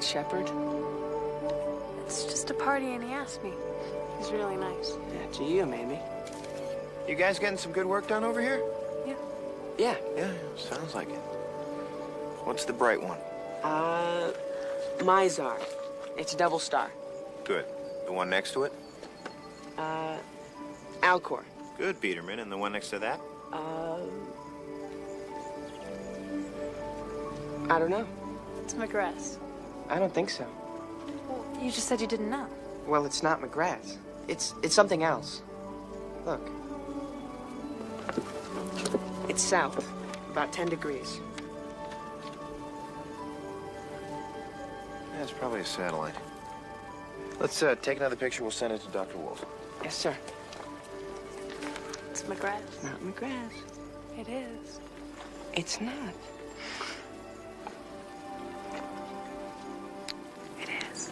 Shepard? It's just a party and he asked me. He's really nice. Yeah, to you, maybe. You guys getting some good work done over here? Yeah. Yeah. Yeah, sounds like it. What's the bright one? Mizar. It's a double star. Good. The one next to it? Alcor. Good, Peterman. And the one next to that? I don't know. It's McGrath's. I don't think so. Well, you just said you didn't know. Well, it's not McGrath's. It's something else. Look. It's south, about 10 degrees. Yeah, it's probably a satellite. Let's take another picture. We'll send it to Dr. Wolf. Yes, sir. It's McGrath's. Not McGrath's. It is. It's not. It is.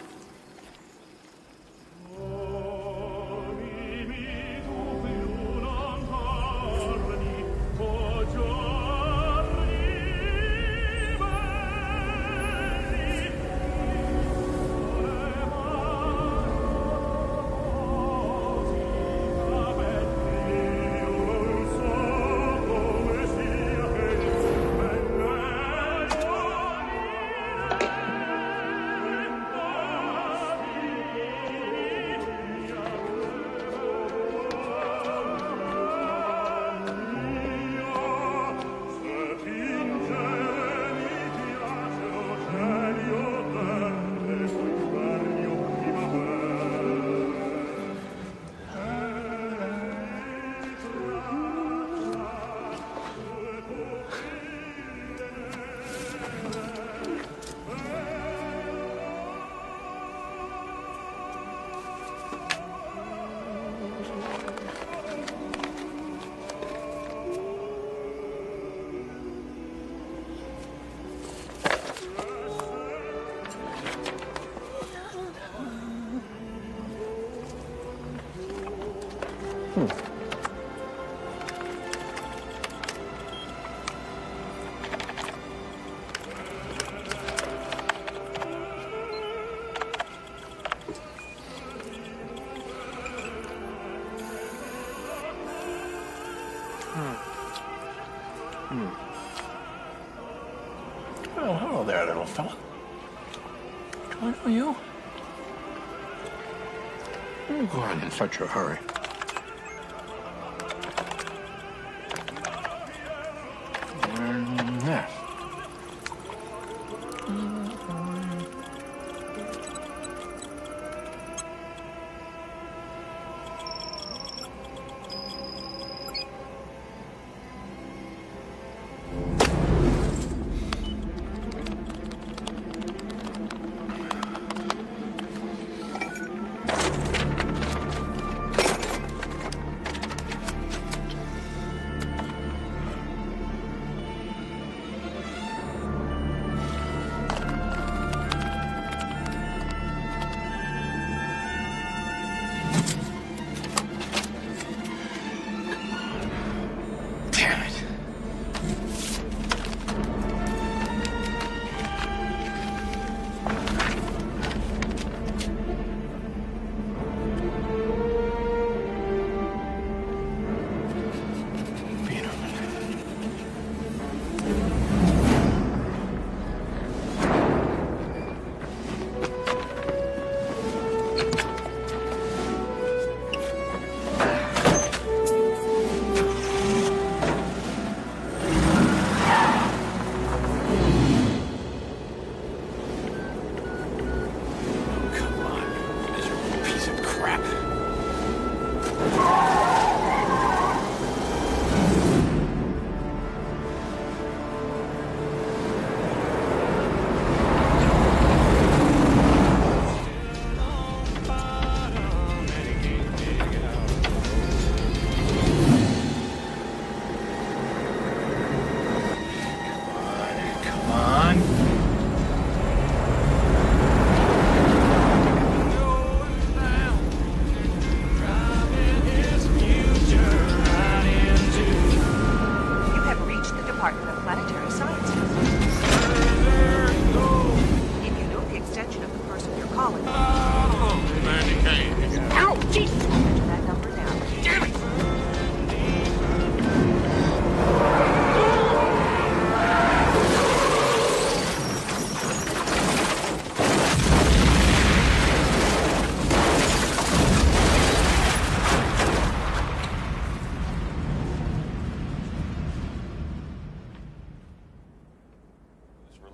Oh, hello there, little fella. Do I know you? Oh, go on in such a hurry. Yes.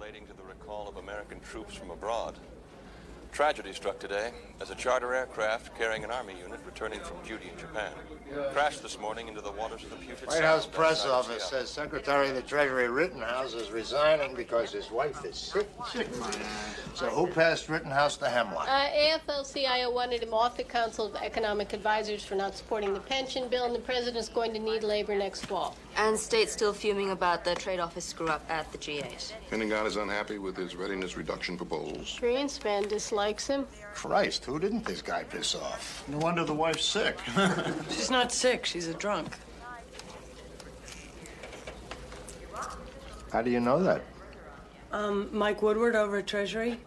relating to the recall of American troops from abroad. Tragedy struck today as a charter aircraft carrying an Army unit returning from duty in Japan crashed this morning into the waters of the Puget Sound. White House press outside of office Seattle. says Secretary of the Treasury Rittenhouse is resigning because his wife is sick. So who passed Rittenhouse the hemlock? AFL-CIO wanted him off the Council of Economic Advisors for not supporting the pension bill, and the president's going to need labor next fall. And state's still fuming about the trade office screw-up at the G8. Pentagon is unhappy with his readiness reduction proposals. Greenspan dislikes him. Christ, who didn't this guy piss off? No wonder the wife's sick. She's not sick, she's a drunk. How do you know that? Mike Woodward over at Treasury.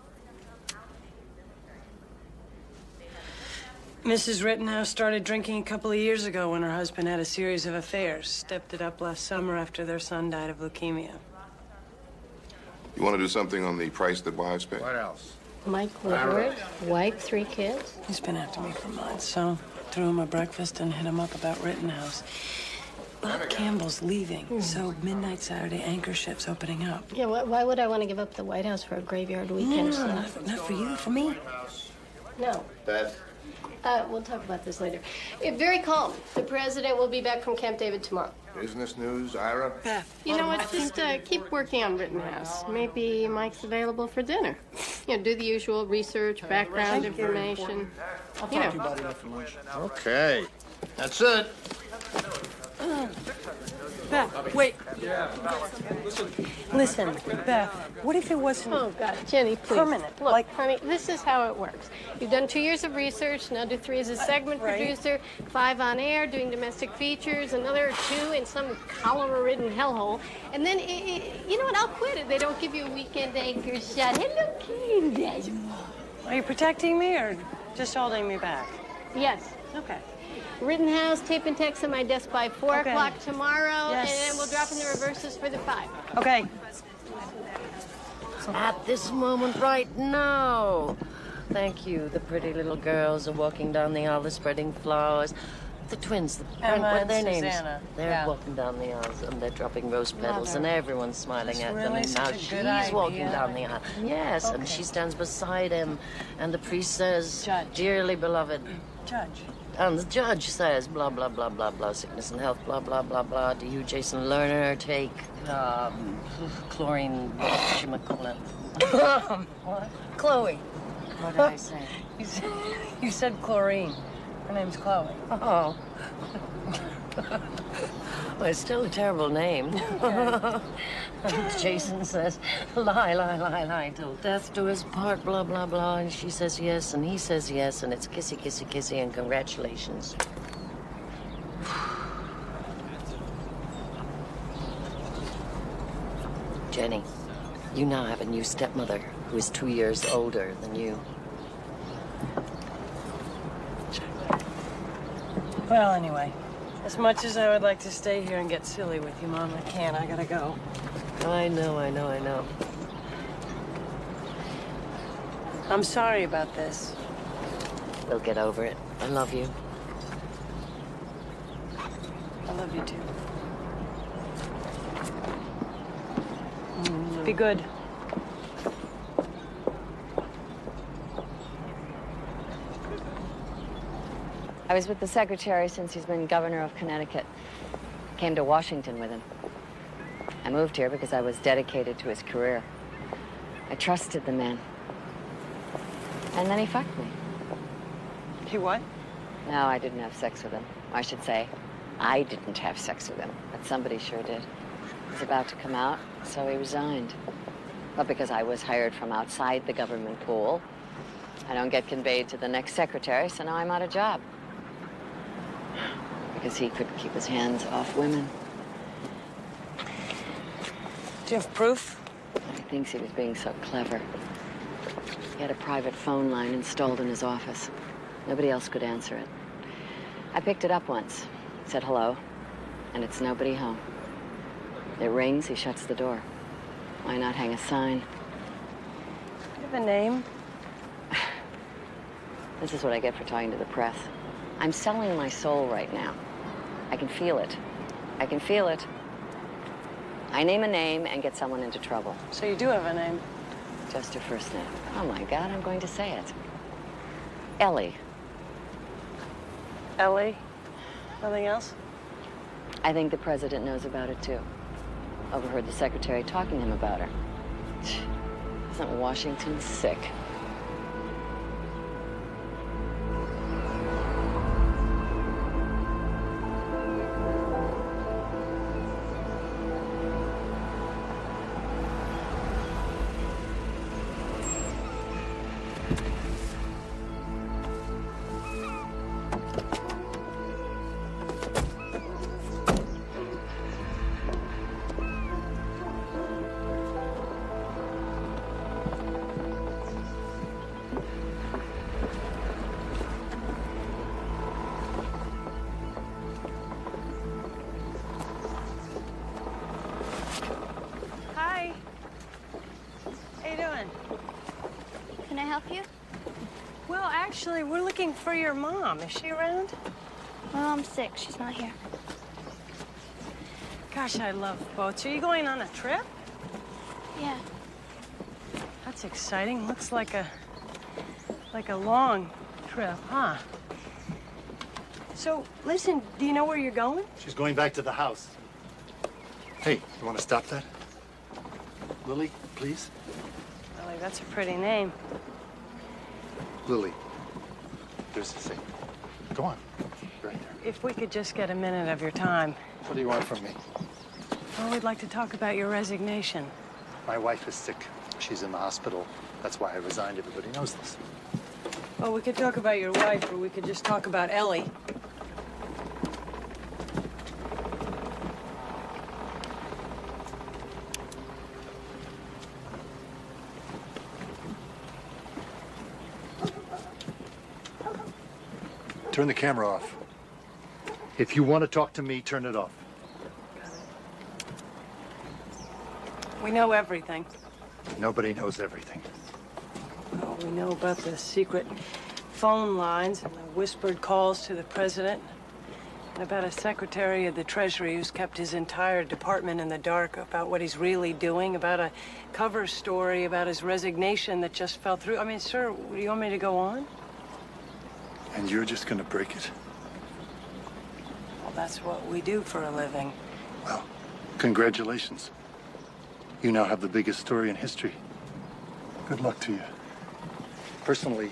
Mrs. Rittenhouse started drinking a couple of years ago when her husband had a series of affairs. Stepped it up last summer after their son died of leukemia. You want to do something on the price that wives pay? What else? Mike Woodward, wife, 3 kids. He's been after me for months, so threw him a breakfast and hit him up about Rittenhouse. Bob Campbell's leaving, so midnight Saturday anchor ship's opening up. Yeah, why would I want to give up the White House for a graveyard weekend? No, not for you, for me. No. Beth? We'll talk about this later. Very calm. The president will be back from Camp David tomorrow. Business news, Ira? Beth. You know what? Just keep working on Rittenhouse. Maybe Mike's available for dinner. You know, do the usual research, background information. I'll talk to you about it after lunch. Okay. That's it. Beth, wait. Listen, Beth, what if it wasn't... Oh, God, Jenny, please. Permanent, Look, like- honey, this is how it works. You've done 2 years of research, now do 3 as a segment Right. producer, 5 on air, doing domestic features, another 2 in some cholera-ridden hellhole. And then, you know what, I'll quit if they don't give you a weekend anchor shot. Hello, Candace. Are you protecting me or just holding me back? Yes. Okay. Rittenhouse, tape and text on my desk by 4 Okay. o'clock tomorrow, Yes. and then we'll drop in the reverses for the 5. Okay. At this moment right now. Thank you. The pretty little girls are walking down the aisle, they're spreading flowers. The twins, Emma what are and their names? Susanna. They're Yeah. walking down the aisles and they're dropping rose petals Mother. and everyone's smiling That's at them. really And now such a she's good walking idea. down the aisle. Yes, and Okay. she stands beside him. And the priest says, Judge. dearly beloved. Judge. And the judge says, blah, blah, blah, blah, blah, sickness and health, blah, blah, blah, blah. Do you, Jason Lerner, take chlorine, whatchamacallit? What? Chloe. What did I say? You said chlorine. Her name's Chloe. Oh. Well, it's still a terrible name. Jason says, lie, lie, lie, lie, till death do us part, blah, blah, blah. And she says yes, and he says yes, and it's kissy, kissy, kissy, and congratulations. Jenny, you now have a new stepmother who is 2 years older than you. Well, anyway, as much as I would like to stay here and get silly with you, Mom, I can't. I gotta go. I know, I know, I know. I'm sorry about this. We'll get over it. I love you. I love you too. Be good. I was with the secretary since he's been governor of Connecticut. Came to Washington with him. I moved here because I was dedicated to his career. I trusted the man. And then he fucked me. He what? No, I didn't have sex with him. I should say, I didn't have sex with him, but somebody sure did. He was about to come out, so he resigned. But because I was hired from outside the government pool, I don't get conveyed to the next secretary, so now I'm out of job. Because he couldn't keep his hands off women. Do you have proof? He thinks he was being so clever. He had a private phone line installed in his office. Nobody else could answer it. I picked it up once, said hello, and it's nobody home. It rings, he shuts the door. Why not hang a sign? Do you have a name? This is what I get for talking to the press. I'm selling my soul right now. I can feel it. I can feel it. I name a name and get someone into trouble. So you do have a name? Just her first name. Oh my God, I'm going to say it. Ellie. Ellie? Nothing else? I think the president knows about it too. Overheard the secretary talking to him about her. Isn't Washington sick? Hi. How you doing? Can I help you? Well, actually, we're looking for your mom. Is she around? My mom's sick. She's not here. Gosh, I love boats. Are you going on a trip? Yeah. That's exciting. Looks like a long trip, huh? So, listen, do you know where you're going? She's going back to the house. Hey, you want to stop that? Lily, please? Ellie, that's a pretty name. Lily, there's the thing. Go on. Right there. If we could just get a minute of your time. What do you want from me? Well, we'd like to talk about your resignation. My wife is sick. She's in the hospital. That's why I resigned. Everybody knows this. Well, we could talk about your wife, or we could just talk about Ellie. Turn the camera off. If you want to talk to me, turn it off. We know everything. Nobody knows everything. Well, we know about the secret phone lines and the whispered calls to the president, and about a secretary of the Treasury who's kept his entire department in the dark about what he's really doing, about a cover story about his resignation that just fell through. I mean, sir, do you want me to go on? And you're just going to break it? Well, that's what we do for a living. Well, congratulations. You now have the biggest story in history. Good luck to you. Personally,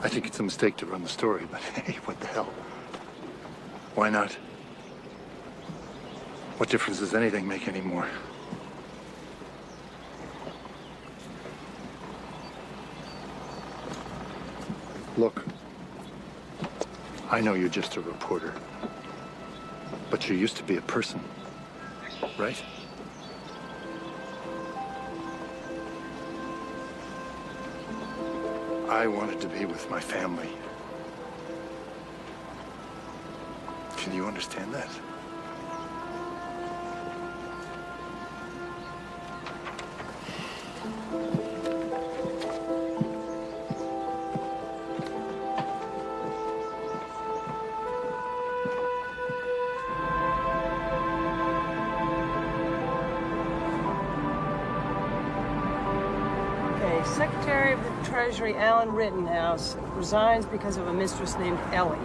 I think it's a mistake to run the story, but hey, what the hell? Why not? What difference does anything make anymore? Look, I know you're just a reporter, but you used to be a person, right? I wanted to be with my family. Can you understand that? Secretary of the Treasury, Alan Rittenhouse, resigns because of a mistress named Ellie.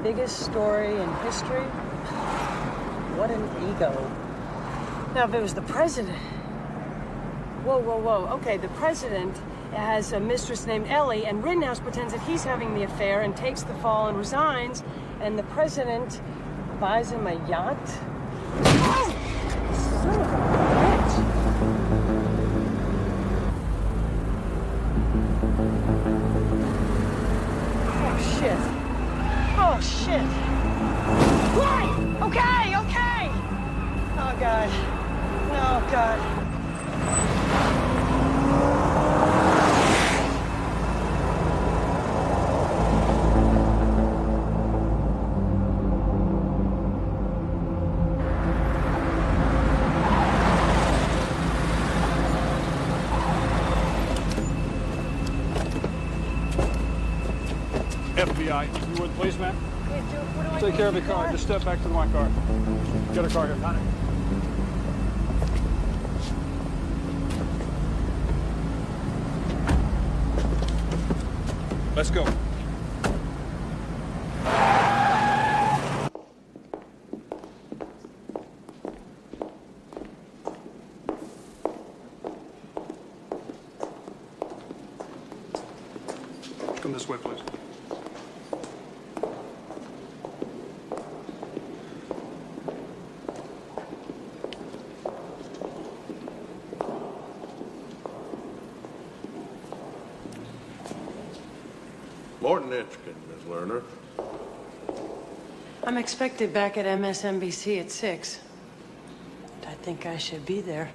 Biggest story in history? What an ego. Now, if it was the president... Whoa, whoa, whoa. Okay, the president has a mistress named Ellie, and Rittenhouse pretends that he's having the affair and takes the fall and resigns, and the president buys him a yacht? Oh! Son of a bitch! Oh, shit. Why? Okay, okay. Oh, God. Oh, God. FBI, you would please, ma'am? Okay, dude, what do I Take do care of with the car. car? Just step back to my car. Get a car here. Got it. Let's go. Come this way, please. Morton Etchkin, Miss Lerner. I'm expected back at MSNBC at 6. I think I should be there.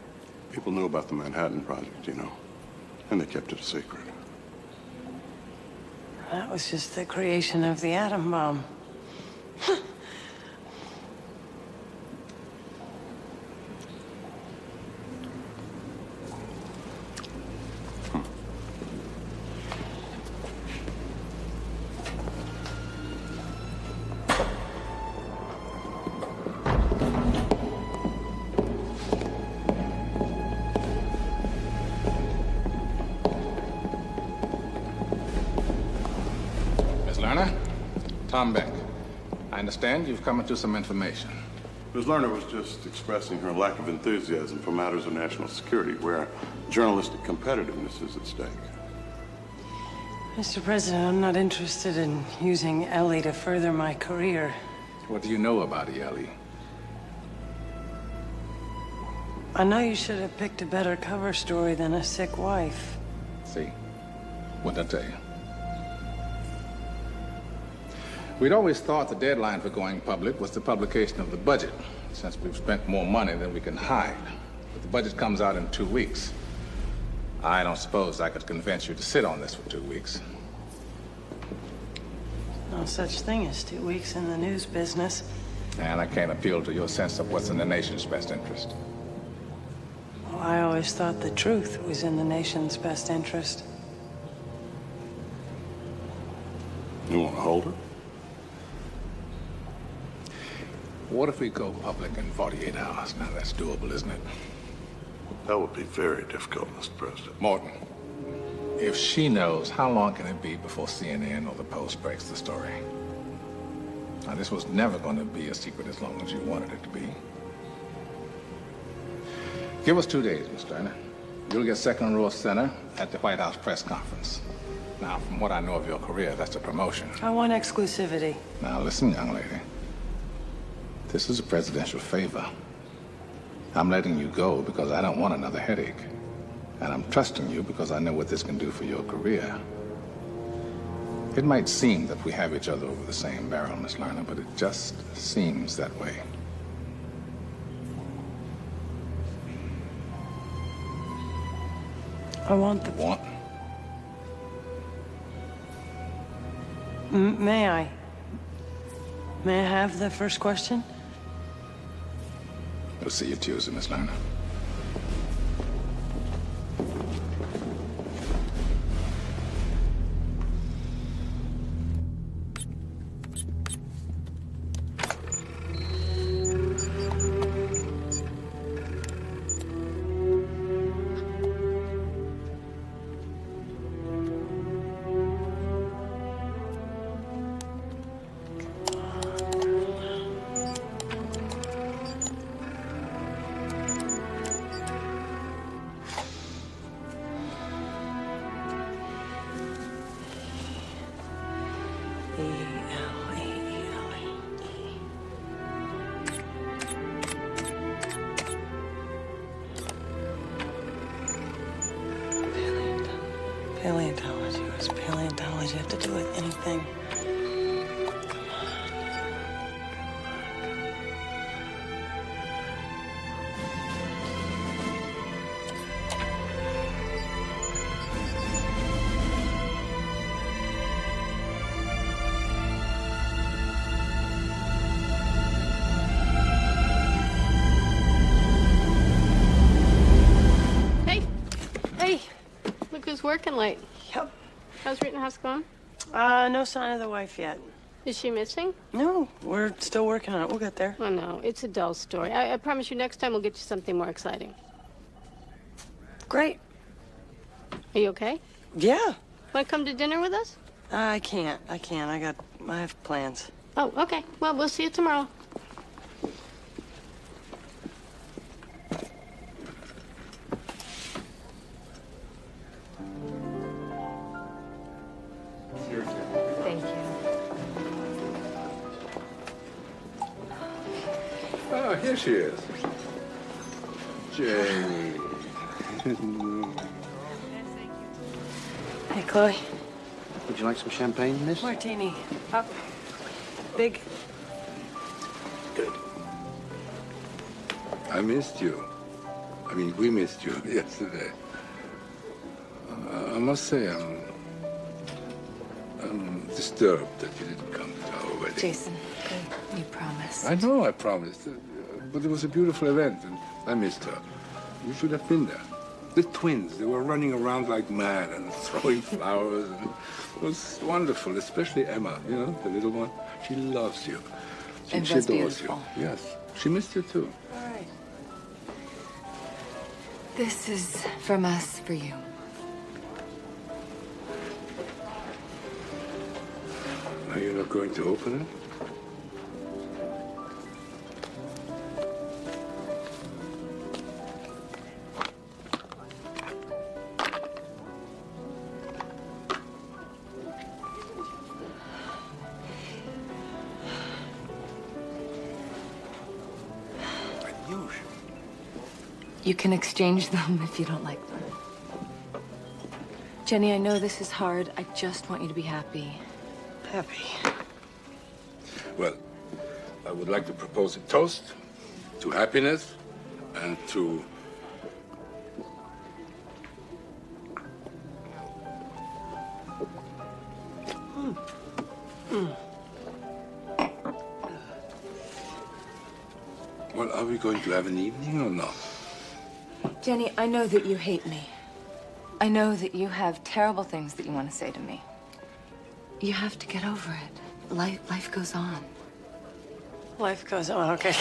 People knew about the Manhattan Project, you know, and they kept it a secret. That was just the creation of the atom bomb. Tom Beck. I understand you've come into some information. Ms. Lerner was just expressing her lack of enthusiasm for matters of national security, where journalistic competitiveness is at stake. Mr. President, I'm not interested in using Ellie to further my career. What do you know about Ellie? I know you should have picked a better cover story than a sick wife. See? What'd I tell you? We'd always thought the deadline for going public was the publication of the budget, since we've spent more money than we can hide. But the budget comes out in 2 weeks. I don't suppose I could convince you to sit on this for 2 weeks. No such thing as 2 weeks in the news business. And I can't appeal to your sense of what's in the nation's best interest. Well, I always thought the truth was in the nation's best interest. You want to hold her? What if we go public in 48 hours? Now, that's doable, isn't it? That would be very difficult, Mr. President. Morton, if she knows, how long can it be before CNN or the Post breaks the story? Now, this was never going to be a secret as long as you wanted it to be. Give us 2 days, Miss Lerner. You'll get second row center at the White House press conference. Now, from what I know of your career, that's a promotion. I want exclusivity. Now, listen, young lady. This is a presidential favor. I'm letting you go because I don't want another headache. And I'm trusting you because I know what this can do for your career. It might seem that we have each other over the same barrel, Miss Lerner, but it just seems that way. I want the... Want? May I? May I have the first question? We'll see you Tuesday, Miss Lerner. Paleontology. What does paleontology have to do with anything? Working late. Yep. How's Rittenhouse going? No sign of the wife yet. Is she missing? No, we're still working on it. We'll get there. Oh, no. It's a dull story. I promise you next time we'll get you something more exciting. Great. Are you okay? Yeah. Want to come to dinner with us? I can't. I have plans. Oh, okay. Well, we'll see you tomorrow. Thank you. Oh, here she is. Jane. Hey, Chloe. Would you like some champagne, miss? Martini. Up. Big. Good. I missed you. I mean, we missed you yesterday. I must say, I'm disturbed that you didn't come to our wedding. Jason, you promised. I know I promised. But it was a beautiful event, and I missed her. You should have been there. The twins, they were running around like mad and throwing flowers. And it was wonderful, especially Emma, you know, the little one. She loves you. She It was adores beautiful. you. Yes. She missed you, too. All right. This is from us for you. Are you not going to open it? You can exchange them if you don't like them. Jenny, I know this is hard. I just want you to be happy. Happy. Well, I would like to propose a toast to happiness and to... Well, are we going to have an evening or not? Jenny, I know that you hate me. I know that you have terrible things that you want to say to me. You have to get over it. Life goes on. Life goes on, okay.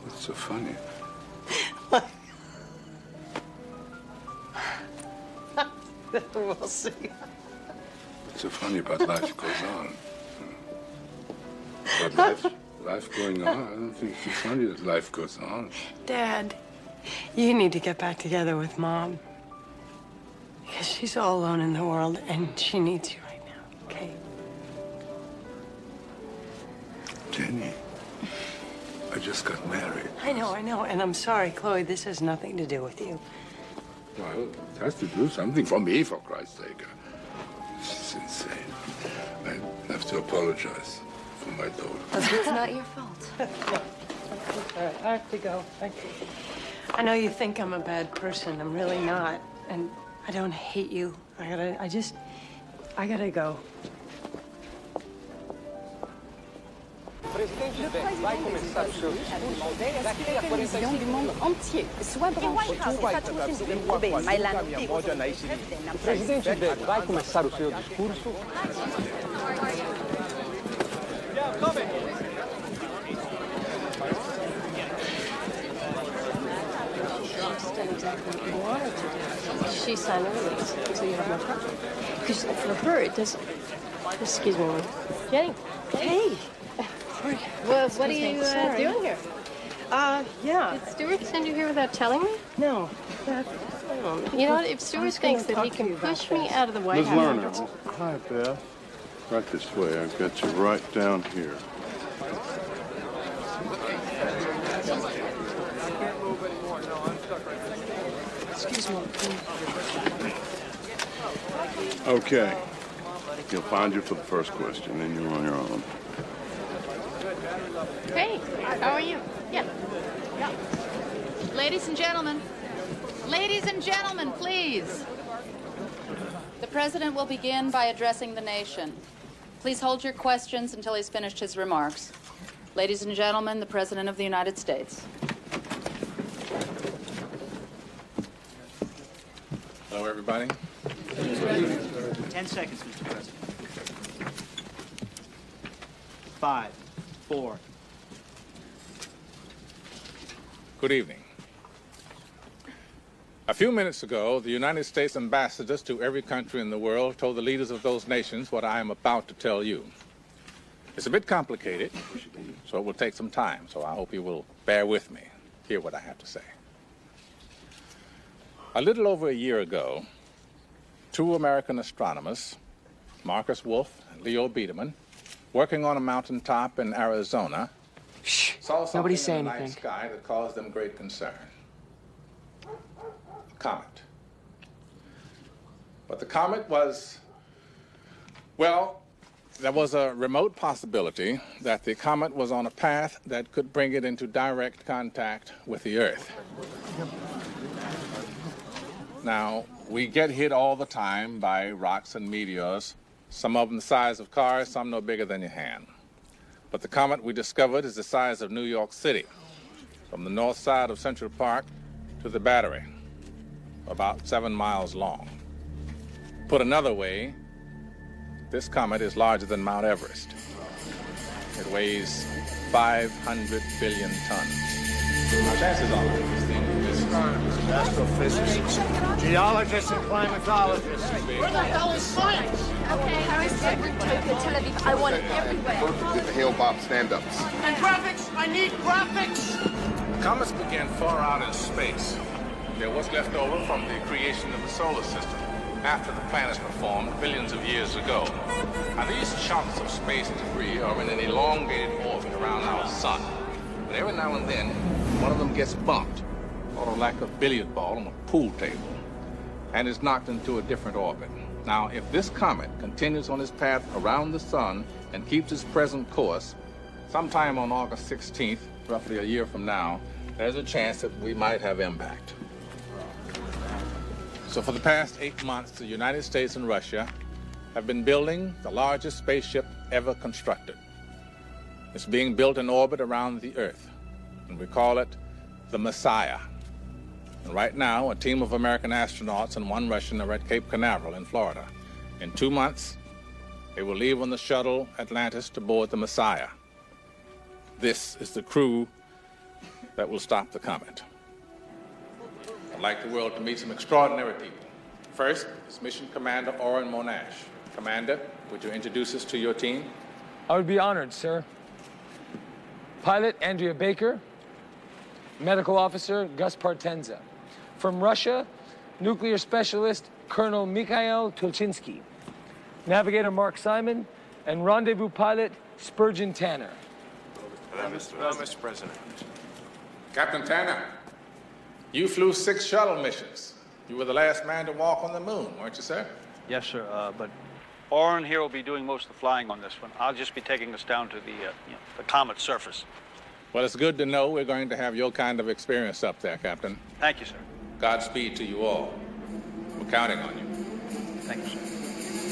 What's so funny? We'll see. What's so funny about life goes on? But life going on, I don't think it's so funny that life goes on. Dad, you need to get back together with Mom. Because she's all alone in the world, and she needs you right now, okay? Jenny, I just got married. I know, and I'm sorry, Chloe, this has nothing to do with you. Well, it has to do something for me, for Christ's sake. This is insane. I have to apologize for my daughter. It's not your fault. All right, I have to go. I know you think I'm a bad person. I'm really not. And I don't hate you. I gotta go. va começar o seu discurso daqui a 45 O presidente dele vai começar o seu discurso. She signed the release, so you have no problem. Because for her, it doesn't... Excuse me, Jenny. Hey. Well, what are you doing here? Yeah. Did Stuart send you here without telling me? No. You know what? If Stuart thinks that he can push me out of the White Ms. House... Lerner. Hi, Beth. Right this way. I've got you right down here. Excuse me. Okay. He'll find you for the first question, then you're on your own. Hey, how are you? Yeah. Ladies and gentlemen, please. The president will begin by addressing the nation. Please hold your questions until he's finished his remarks. Ladies and gentlemen, the President of the United States. Hello, everybody. 10 seconds, Mr. President. 5, 4. Good evening. A few minutes ago, the United States ambassadors to every country in the world told the leaders of those nations what I am about to tell you. It's a bit complicated, so it will take some time, so I hope you will bear with me, hear what I have to say. A little over a year ago, two American astronomers, Marcus Wolf and Leo Biederman, working on a mountaintop in Arizona, saw something in the night sky that caused them great concern. Comet. But the comet was, well, there was a remote possibility that the comet was on a path that could bring it into direct contact with the Earth. Now, we get hit all the time by rocks and meteors, some of them the size of cars, some no bigger than your hand. But the comet we discovered is the size of New York City, from the north side of Central Park to the Battery, about 7 miles long. Put another way, this comet is larger than Mount Everest. It weighs 500 billion tons. Our chances are this thing is astrophysicists, geologists, and climatologists. Where the hell is science? Okay, Paris, Beirut, Tokyo, Tel Aviv. I want it everywhere. Get the Hale-Bopp stand-ups. And graphics! I need graphics! Comets began far out in space. They're what's left over from the creation of the solar system after the planets were formed billions of years ago. Now, these chunks of space debris are in an elongated orbit around our sun. But every now and then, one of them gets bumped, sort of like a billiard ball on a pool table, and is knocked into a different orbit. Now, if this comet continues on its path around the sun and keeps its present course, sometime on August 16th, roughly a year from now, there's a chance that we might have impact. So for the past 8 months, the United States and Russia have been building the largest spaceship ever constructed. It's being built in orbit around the Earth, and we call it the Messiah. And right now, a team of American astronauts and one Russian are at Cape Canaveral in Florida. In 2 months, they will leave on the shuttle Atlantis to board the Messiah. This is the crew that will stop the comet. I'd like the world to meet some extraordinary people. First is Mission Commander Oren Monash. Commander, would you introduce us to your team? I would be honored, sir. Pilot Andrea Baker, Medical Officer Gus Partenza. From Russia, Nuclear Specialist Colonel Mikhail Tulchinsky. Navigator Mark Simon, and Rendezvous Pilot Spurgeon Tanner. Mr. President. Captain Tanner, you flew 6 shuttle missions. You were the last man to walk on the moon, weren't you, sir? Yes, sir, but Oren here will be doing most of the flying on this one. I'll just be taking us down to the comet's surface. Well, it's good to know we're going to have your kind of experience up there, Captain. Thank you, sir. Godspeed to you all. We're counting on you. Thank you, sir.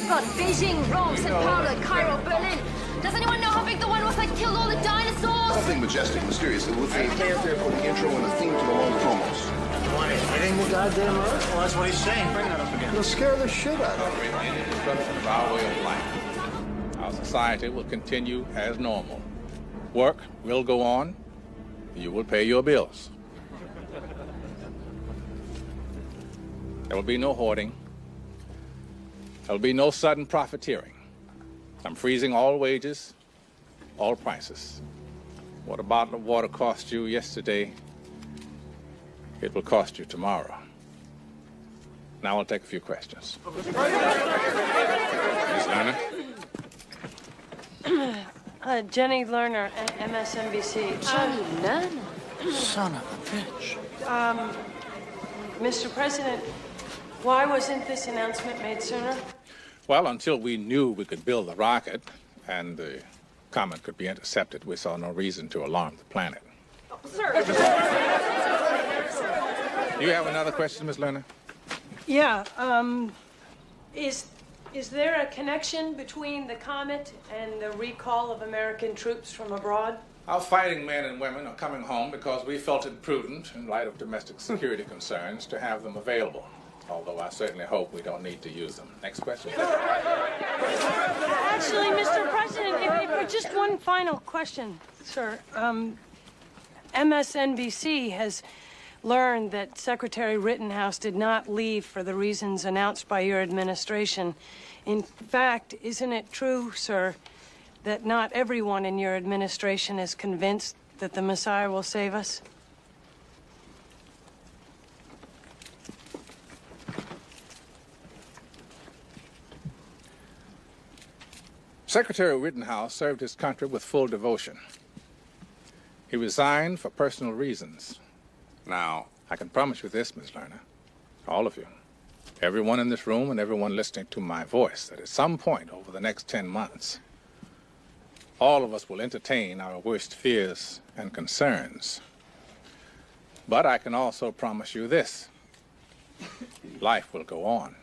God, Beijing, Rome, St. Paulo, Cairo, Berlin. Does anyone know how big the one was that killed all the dinosaurs? Something majestic, mysterious. It was a fanfare for the intro and a theme to the long promos. You want it hitting the goddamn Earth? Well, that's what he's saying. Bring that up again. It'll scare the shit out of me. Any disruption of our way of life. Our society will continue as normal. Work will go on. You will pay your bills. There will be no hoarding. There will be no sudden profiteering. I'm freezing all wages, all prices. What a bottle of water cost you yesterday, it will cost you tomorrow. Now I'll take a few questions. Ms. Lerner? Jenny Lerner, MSNBC. Jenny Lerner? Son of a bitch. Mr. President, why wasn't this announcement made sooner? Well, until we knew we could build the rocket and the comet could be intercepted, we saw no reason to alarm the planet. Sir. You have another question, Ms. Lerner? Yeah, is there a connection between the comet and the recall of American troops from abroad? Our fighting men and women are coming home because we felt it prudent, in light of domestic security concerns, to have them available. Although I certainly hope we don't need to use them. Next question. Actually, Mr. President, if just one final question, sir. MSNBC has learned that Secretary Rittenhouse did not leave for the reasons announced by your administration. In fact, isn't it true, sir, that not everyone in your administration is convinced that the Messiah will save us? Secretary Rittenhouse served his country with full devotion. He resigned for personal reasons. Now, I can promise you this, Ms. Lerner, all of you, everyone in this room and everyone listening to my voice, that at some point over the next 10 months, all of us will entertain our worst fears and concerns. But I can also promise you this, life will go on.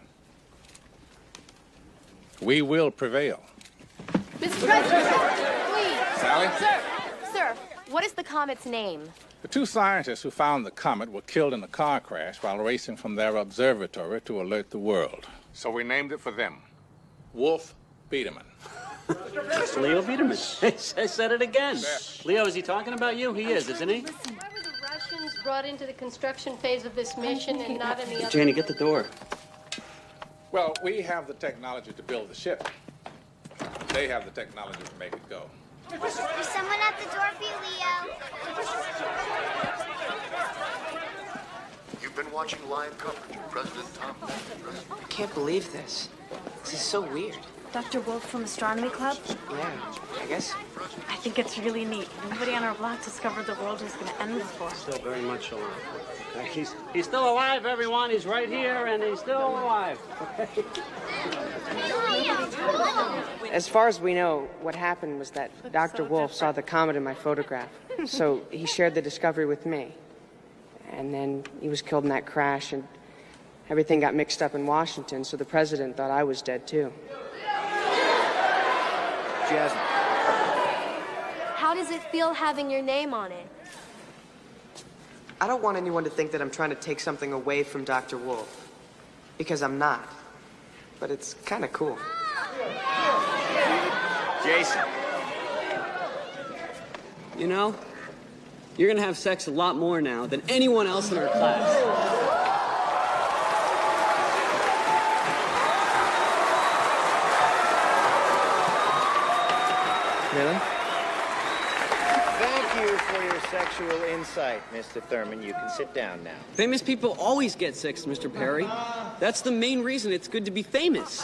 We will prevail. Mr. President, please. Sally? Sir, what is the comet's name? The two scientists who found the comet were killed in a car crash while racing from their observatory to alert the world. So we named it for them. Wolf Biederman. It's Leo Biederman. I said it again. Leo, is he talking about you? He is, isn't he? Why were the Russians brought into the construction phase of this mission and not in the other? Janie, get the door. Well, we have the technology to build the ship. They have the technology to make it go. There's someone at the door for you, Leo. You've been watching live coverage of President Tom. I can't believe this. This is so weird. Dr. Wolf from Astronomy Club? Yeah, I guess. I think it's really neat. Everybody on our block discovered the world was going to end before. Still very much alive. He's still alive, everyone. He's right here, and he's still alive. As far as we know, what happened was that Dr. Wolf saw the comet in my photograph. So he shared the discovery with me. And then he was killed in that crash, and everything got mixed up in Washington, so the president thought I was dead, too. Jasmine. How does it feel having your name on it? I don't want anyone to think that I'm trying to take something away from Dr. Wolf, because I'm not. But it's kind of cool. Jason. You know, you're gonna have sex a lot more now than anyone else in our class. Really? Thank you for your sexual insight, Mr. Thurman. You can sit down now. Famous people always get sex, Mr. Perry. That's the main reason it's good to be famous.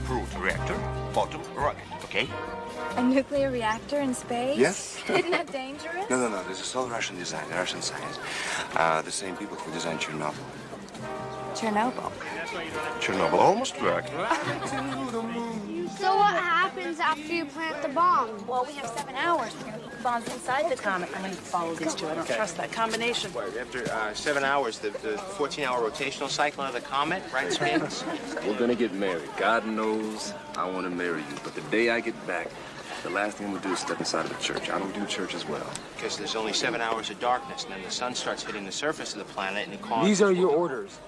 Approved reactor, bottom rocket, okay? A nuclear reactor in space? Yes. Isn't that dangerous? No. This is all Russian design, Russian science. The same people who designed Chernobyl. Chernobyl. Chernobyl almost worked. So what happens after you plant the bomb? Well, we have 7 hours. We're going to put the bombs inside the comet. I'm going to follow these two. I don't trust that combination. After 7 hours, the 14-hour rotational cycle of the comet, right, spins? We're gonna get married. God knows I want to marry you. But the day I get back, the last thing I'm gonna do is step inside of a church. I don't do church as well. Because there's only 7 hours of darkness, and then the sun starts hitting the surface of the planet, and it causes... These are your orders.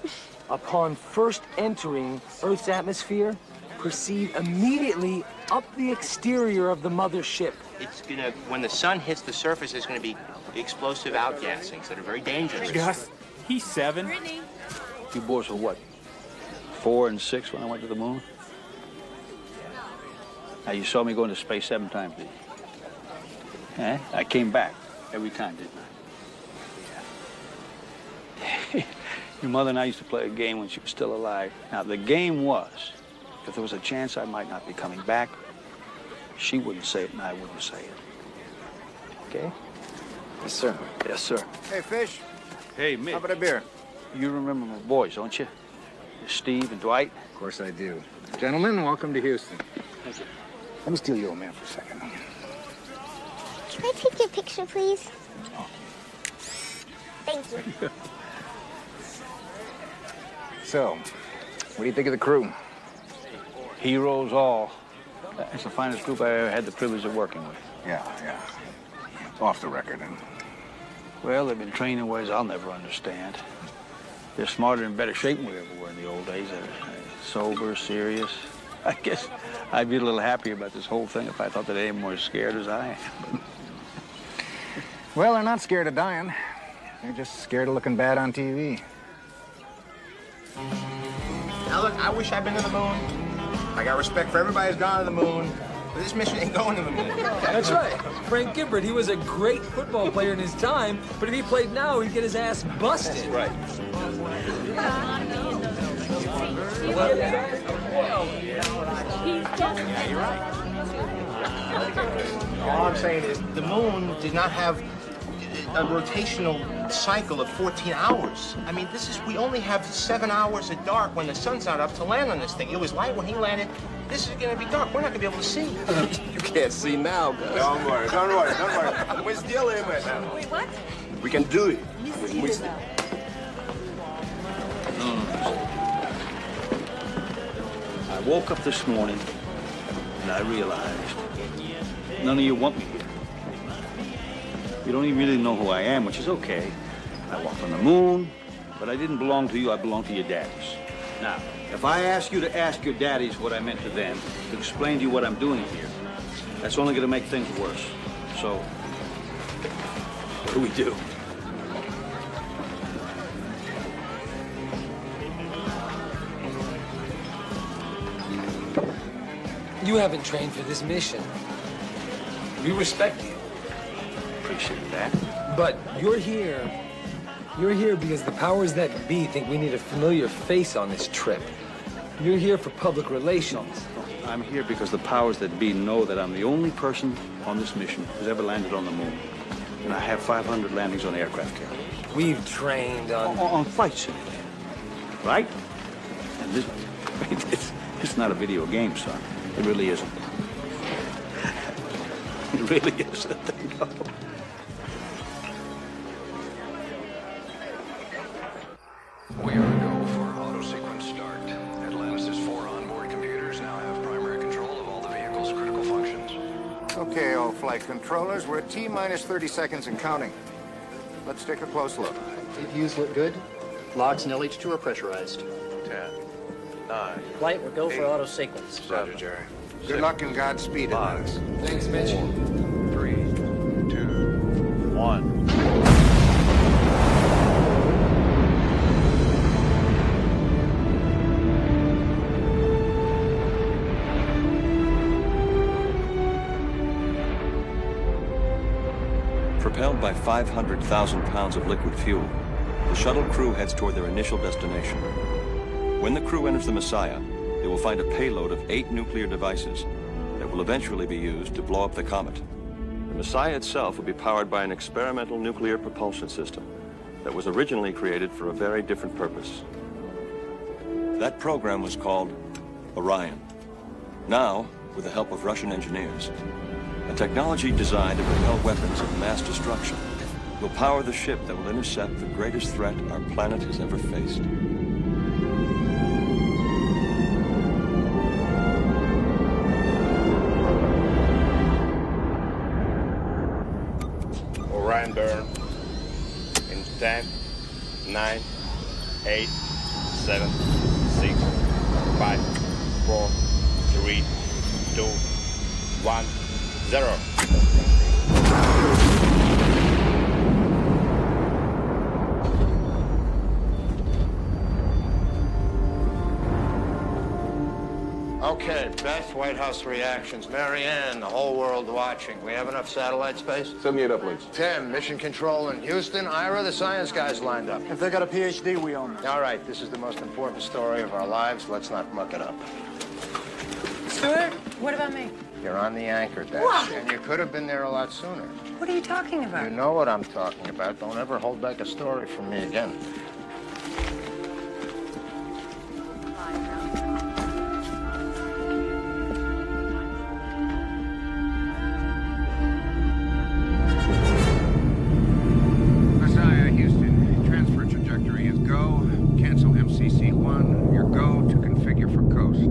Upon first entering Earth's atmosphere, proceed immediately up the exterior of the mothership. It's gonna, when the sun hits the surface, there's gonna be explosive outgassings that are very dangerous. Gus, he's 7. Brittany. You boys were what, 4 and 6 when I went to the moon? Now, you saw me go into space 7 times, did you? Eh? I came back every time, didn't I? Yeah. Your mother and I used to play a game when she was still alive. Now, the game was, if there was a chance I might not be coming back, she wouldn't say it and I wouldn't say it. Okay? Yes, sir. Yes, sir. Hey, Fish. Hey, Mick. How about a beer? You remember my boys, don't you? Steve and Dwight? Of course I do. Gentlemen, welcome to Houston. Let me steal your old man for a second. Can I take your picture, please? Thank you. So, what do you think of the crew? Heroes all. It's the finest group I ever had the privilege of working with. Yeah. Off the record, and... Well, they've been trained in ways I'll never understand. They're smarter and better shape than we ever were in the old days. They're sober, serious, I guess I'd be a little happier about this whole thing if I thought that they were more scared as I am. Well, they're not scared of dying. They're just scared of looking bad on TV. Now look, I wish I'd been to the moon. I got respect for everybody who's gone to the moon, but this mission ain't going to the moon. That's right. Frank Gibbert, he was a great football player in his time, but if he played now, he'd get his ass busted. That's right. Yeah, you're right. All I'm saying is the moon did not have a rotational cycle of 14 hours. I mean, we only have 7 hours of dark when the sun's not up to land on this thing. It was light when he landed. This is going to be dark. We're not going to be able to see. You can't see now, Gus. Don't worry. We're still in right now. Wait, what? We can do it. I woke up this morning and I realized none of you want me here. You don't even really know who I am, which is okay. I walked on the moon, but I didn't belong to you, I belong to your daddies. Now, if I ask you to ask your daddies what I meant to them, to explain to you what I'm doing here, that's only gonna make things worse. So, what do we do? You haven't trained for this mission. We respect you. Appreciate that. But you're here. You're here because the powers that be think we need a familiar face on this trip. You're here for public relations. No, I'm here because the powers that be know that I'm the only person on this mission who's ever landed on the moon. And I have 500 landings on aircraft carriers. We've trained on flight simulator, right? And this, it's not a video game, son. It really isn't. It really isn't. We are to go for auto sequence start. Atlantis' 4 onboard computers now have primary control of all the vehicle's critical functions. Okay, all flight controllers, we're at T-minus 30 seconds and counting. Let's take a close look. APUs look good. Logs and LH2 are pressurized. 10, 9. Flight, we'll go for auto sequence. Roger, Jerry. Good luck and Godspeed. 5. Thanks, Mitch. 4, 3, 2, 1. Propelled by 500,000 pounds of liquid fuel, the shuttle crew heads toward their initial destination. When the crew enters the Messiah, they will find a payload of 8 nuclear devices that will eventually be used to blow up the comet. The Messiah itself will be powered by an experimental nuclear propulsion system that was originally created for a very different purpose. That program was called Orion. Now, with the help of Russian engineers, a technology designed to propel weapons of mass destruction will power the ship that will intercept the greatest threat our planet has ever faced. Orion burn in 10, 9, 8, 7, 6, 5, 4, 3, 2, 1, 0. Okay, best White House reactions. Mary Ann, the whole world watching. We have enough satellite space? Send me it up, please. Tim, mission control in Houston. Ira, the science guys lined up. If they got a PhD, we own them. All right, this is the most important story of our lives. Let's not muck it up. Stuart, what about me? You're on the anchor deck, What? and you could have been there a lot sooner. What are you talking about? You know what I'm talking about. Don't ever hold back a story from me again. Messiah, Houston. Transfer trajectory is go. Cancel MCC-1. Your go to configure for coast.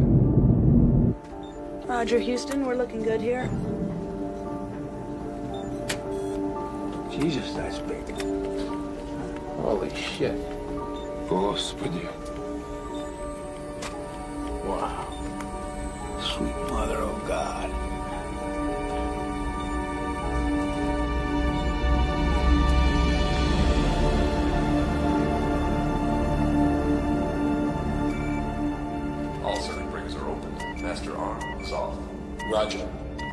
Roger, Houston, we're looking good here. Jesus, that's big. Holy shit. Господи. Wow. sweet mother, oh God. All circuit breakers are open. Master arm is off. Roger.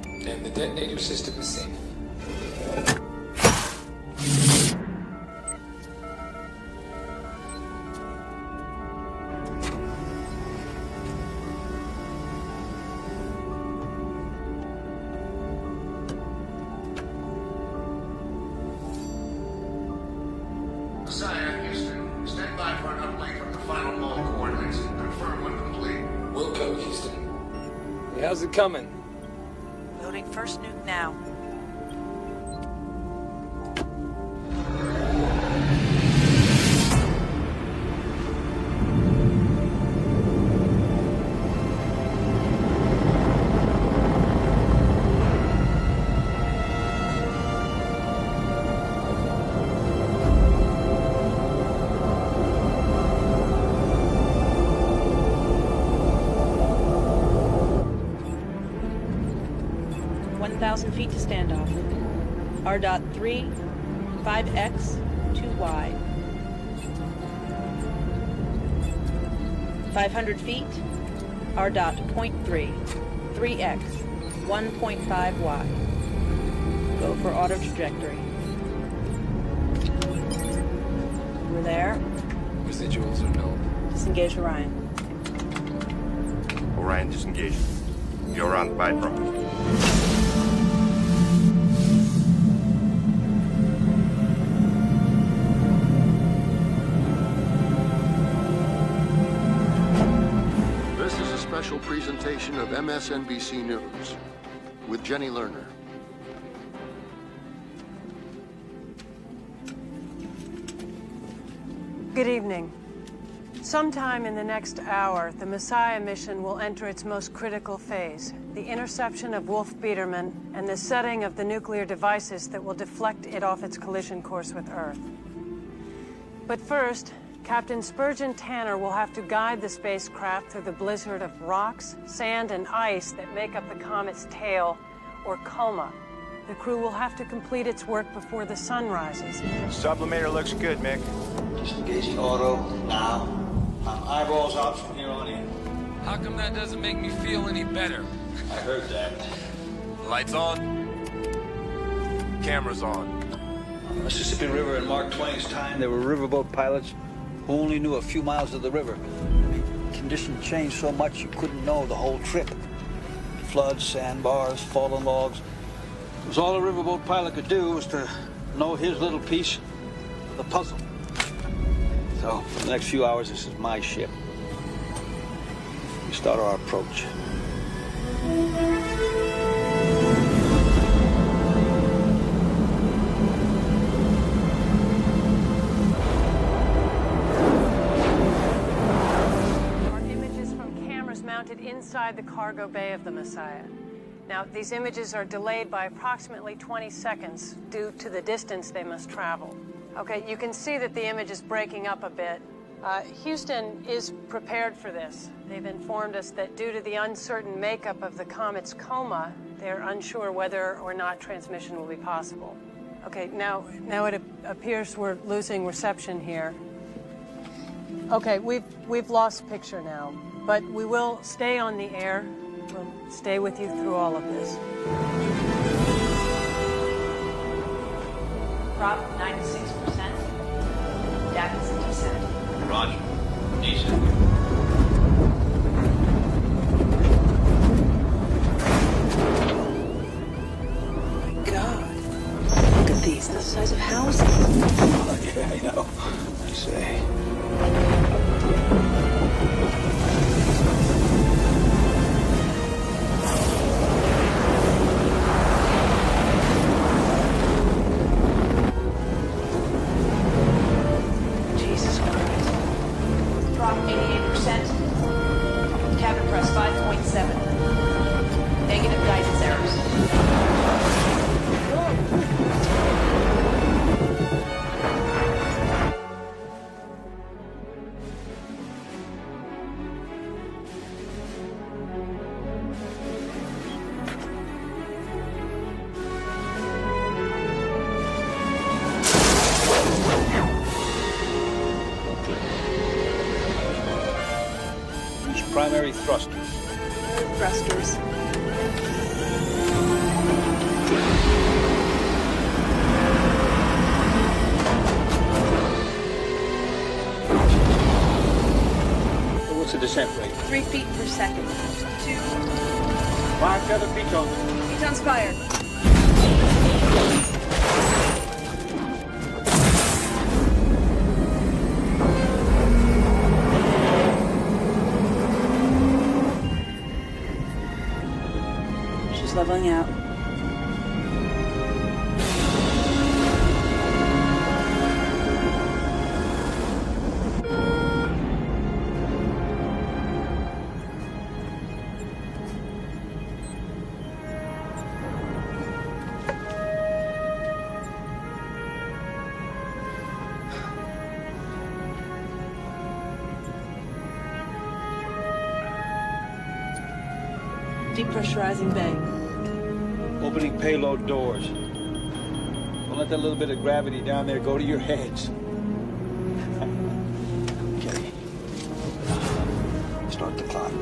And the detonator system is safe. Messiah, Houston, stand by for an uplink from the final mall coordinates. Confirm when complete. Will go, Houston. Hey, how's it coming? Loading first nuke now. Feet to standoff. R.3, 5X, 2Y. 500 feet. R.3, 3X, 1.5Y. Go for auto trajectory. We're there. Residuals are null. Disengage Orion. Orion disengaged. You're on Bifrost. This is a special presentation of MSNBC News with Jenny Lerner. Good evening. Sometime in the next hour, the Messiah mission will enter its most critical phase, the interception of Wolf Biederman and the setting of the nuclear devices that will deflect it off its collision course with Earth. But first, Captain Spurgeon Tanner will have to guide the spacecraft through the blizzard of rocks, sand, and ice that make up the comet's tail, or coma. The crew will have to complete its work before the sun rises. Sublimator looks good, Mick. Disengaging auto now. Eyeballs out from here on in. How come that doesn't make me feel any better? I heard that. Lights on. Cameras on. On the Mississippi River in Mark Twain's time, there were riverboat pilots who only knew a few miles of the river. Conditions changed so much you couldn't know the whole trip. Floods, sandbars, fallen logs. It was all a riverboat pilot could do was to know his little piece of the puzzle. So, for the next few hours, this is my ship. We start our approach. Are images from cameras mounted inside the cargo bay of the Messiah. Now, these images are delayed by approximately 20 seconds due to the distance they must travel. Okay, you can see that the image is breaking up a bit. Houston is prepared for this. They've informed us that due to the uncertain makeup of the comet's coma, they're unsure whether or not transmission will be possible. Okay, now it appears we're losing reception here. Okay, we've lost picture now, but we will stay on the air. We'll stay with you through all of this. Prop 96%. Depth descent. Roger. Descent. Oh my God. Look at these. The size of houses. Yeah, I know. I say. primary thrusters. Thrusters. What's the descent rate? 3 feet per second. 2. 5 feather pitons. Pitons fired. She's leveling out. Depressurizing bay. Opening payload doors. Don't let that little bit of gravity down there go to your heads. Okay. Start the clock.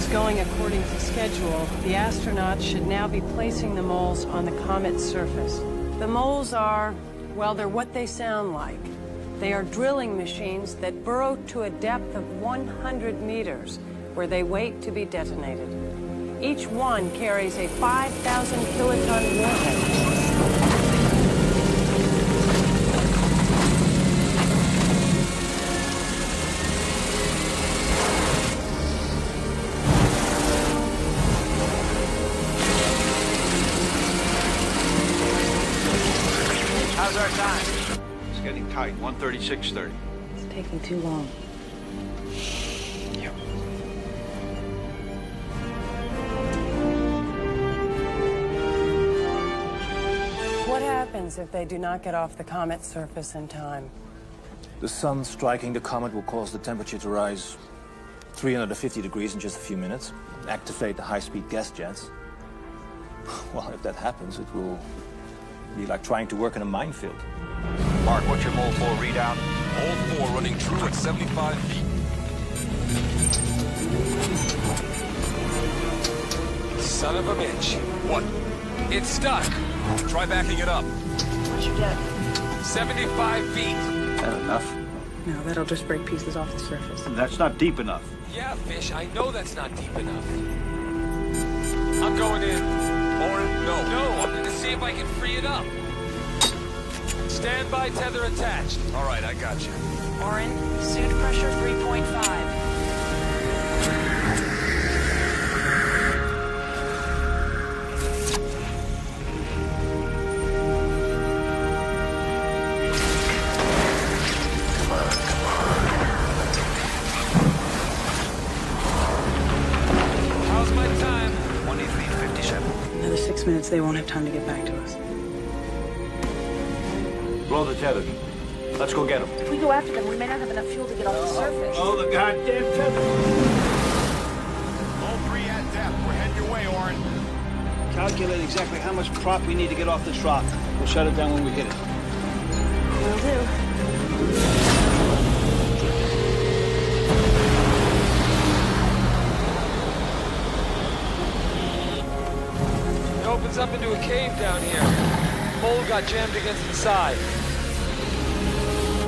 Going according to schedule, the astronauts should now be placing the moles on the comet's surface. The moles are, well, they're what they sound like. They are drilling machines that burrow to a depth of 100 meters, where they wait to be detonated. Each one carries a 5,000 kiloton warhead. How's our time? It's getting tight. 1:36:30. It's taking too long. Yep. What happens if they do not get off the comet's surface in time? The sun striking the comet will cause the temperature to rise 350 degrees in just a few minutes, activate the high-speed gas jets. Well, if that happens, it will be like trying to work in a minefield. Mark, what's your Mole 4 readout? Mole 4 running true at 75 feet. Son of a bitch. What? It's stuck. Try backing it up. What's your depth? 75 feet. That enough? No, that'll just break pieces off the surface. That's not deep enough. Yeah, Fish, I know that's not deep enough. I'm going in. Orin, no. No, I'm going to see if I can free it up. Standby tether attached. All right, I got you. Orin, suit pressure 3.5. How's my time? 23:57. Another 6 minutes, they won't have time to get back to us. Blow the tether. Let's go get them. If we go after them, we may not have enough fuel to get off the surface. Oh, the goddamn tether. Mole 3 at depth. We're heading your way, Orin. Calculate exactly how much prop we need to get off this rock. We'll shut it down when we hit it. Will do. It opens up into a cave down here. Mole got jammed against the side.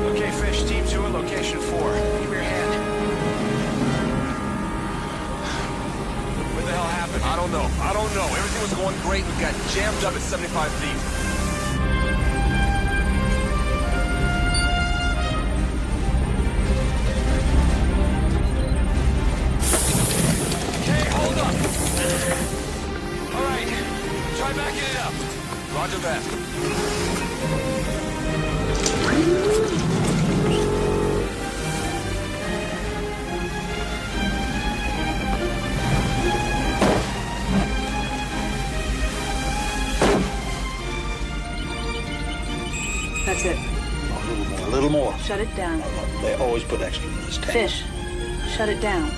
Okay, Fish, Team 2 at location 4. Give me your hand. What the hell happened? I don't know. Everything was going great. We got jammed up at 75 feet. little more, a little more. Shut it down. They always put extra in this tank. Fish, shut it down.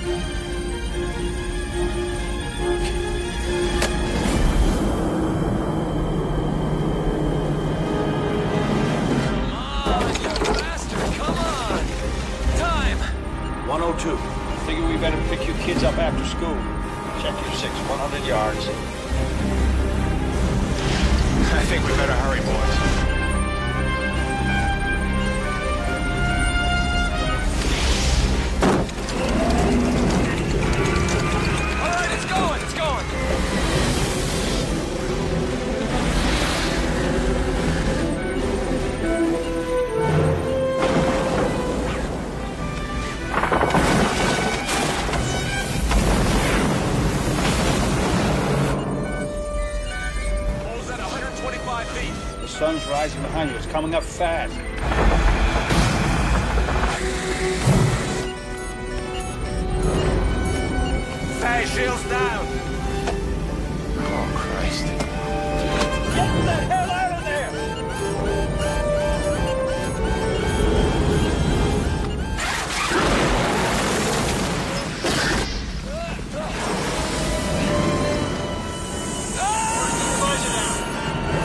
Come on! Time! 102. Figure we better pick you kids up after school. Check your 100 yards. I think we better hurry, boys. All right, it's going, it's going. The sun's rising behind you. It's coming up fast. Fire shields down. Oh, Christ. Get the hell out of there!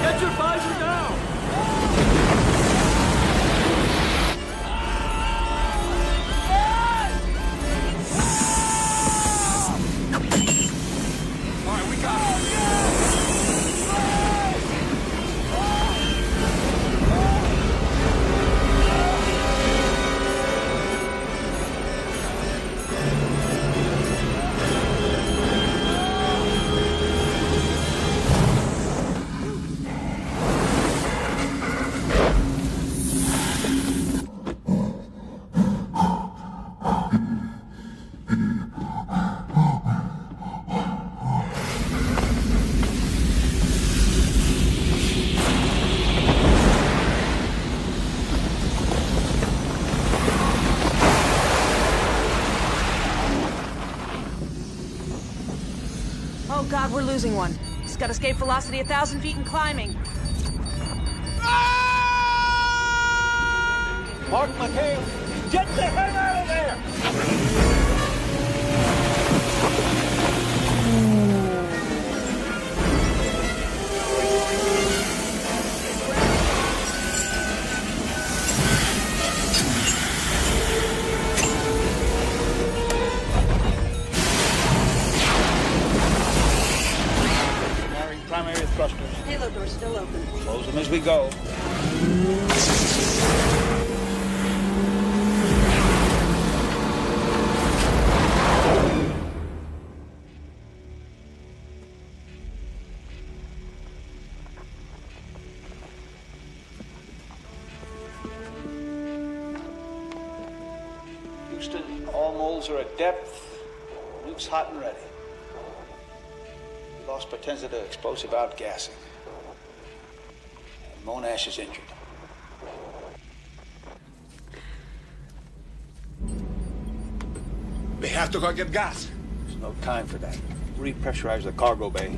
Get your visor down! All right, we got him. Oh God, we're losing one. He's got escape velocity 1,000 feet and climbing. Mark McHale, get the hell out of there! Firing primary thrusters. Payload door's still open. Close them as we go. Houston, all molds are at depth. Nuke's hot and ready. We lost Potenza to explosive outgassing. And Monash is injured. We have to go get gas. There's no time for that. Repressurize the cargo bay.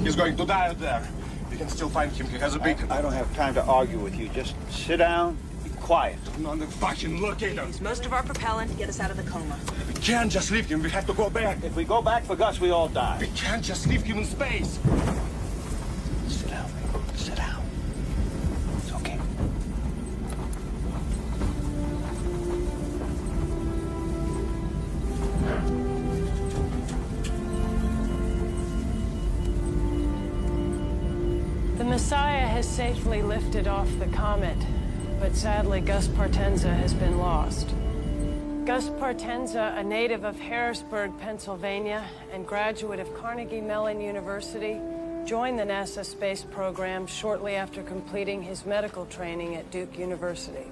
He's going to die out there. We can still find him. He has a beacon. I don't have time to argue with you. Just sit down, be quiet. I'm on the fucking locator. Use most of our propellant to get us out of the coma. We can't just leave him. We have to go back. If we go back for Gus, we all die. We can't just leave him in space. Sit down. Sit down. It's okay. The Messiah has safely lifted off the comet, but sadly Gus Partenza has been lost. Gus Partenza, a native of Harrisburg, Pennsylvania, and graduate of Carnegie Mellon University, joined the NASA space program shortly after completing his medical training at Duke University.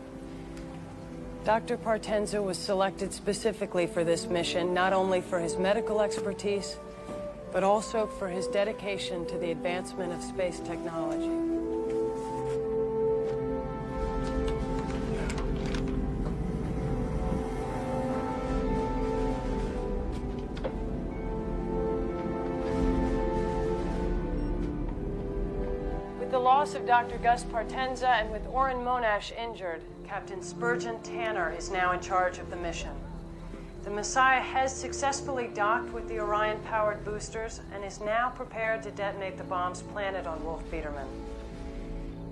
Dr. Partenza was selected specifically for this mission, not only for his medical expertise, but also for his dedication to the advancement of space technology. With the loss of Dr. Gus Partenza and with Oren Monash injured, Captain Spurgeon Tanner is now in charge of the mission. The Messiah has successfully docked with the Orion-powered boosters and is now prepared to detonate the bombs planted on Wolf Biederman.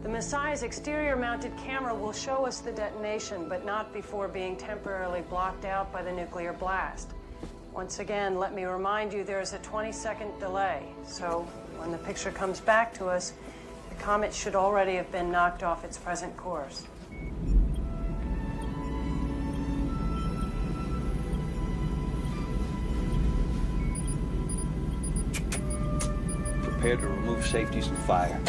The Messiah's exterior-mounted camera will show us the detonation, but not before being temporarily blocked out by the nuclear blast. Once again, let me remind you there is a 20-second delay, so when the picture comes back to us, the comet should already have been knocked off its present course. Prepare to remove safeties and fire.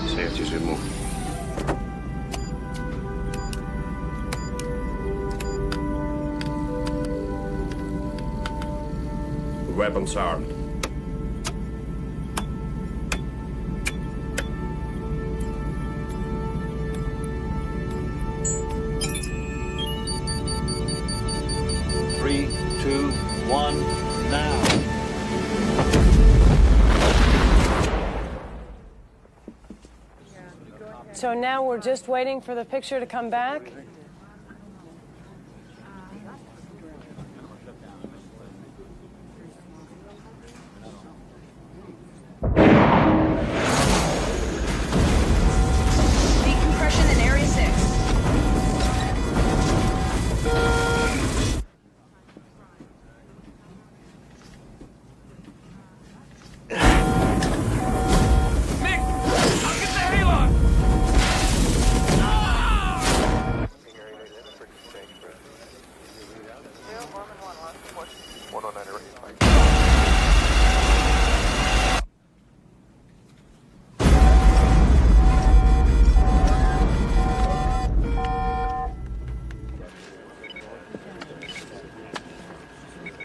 Safeties removed. Weapons armed. Three, two, one, now. So now we're just waiting for the picture to come back? Decompression in Area 6.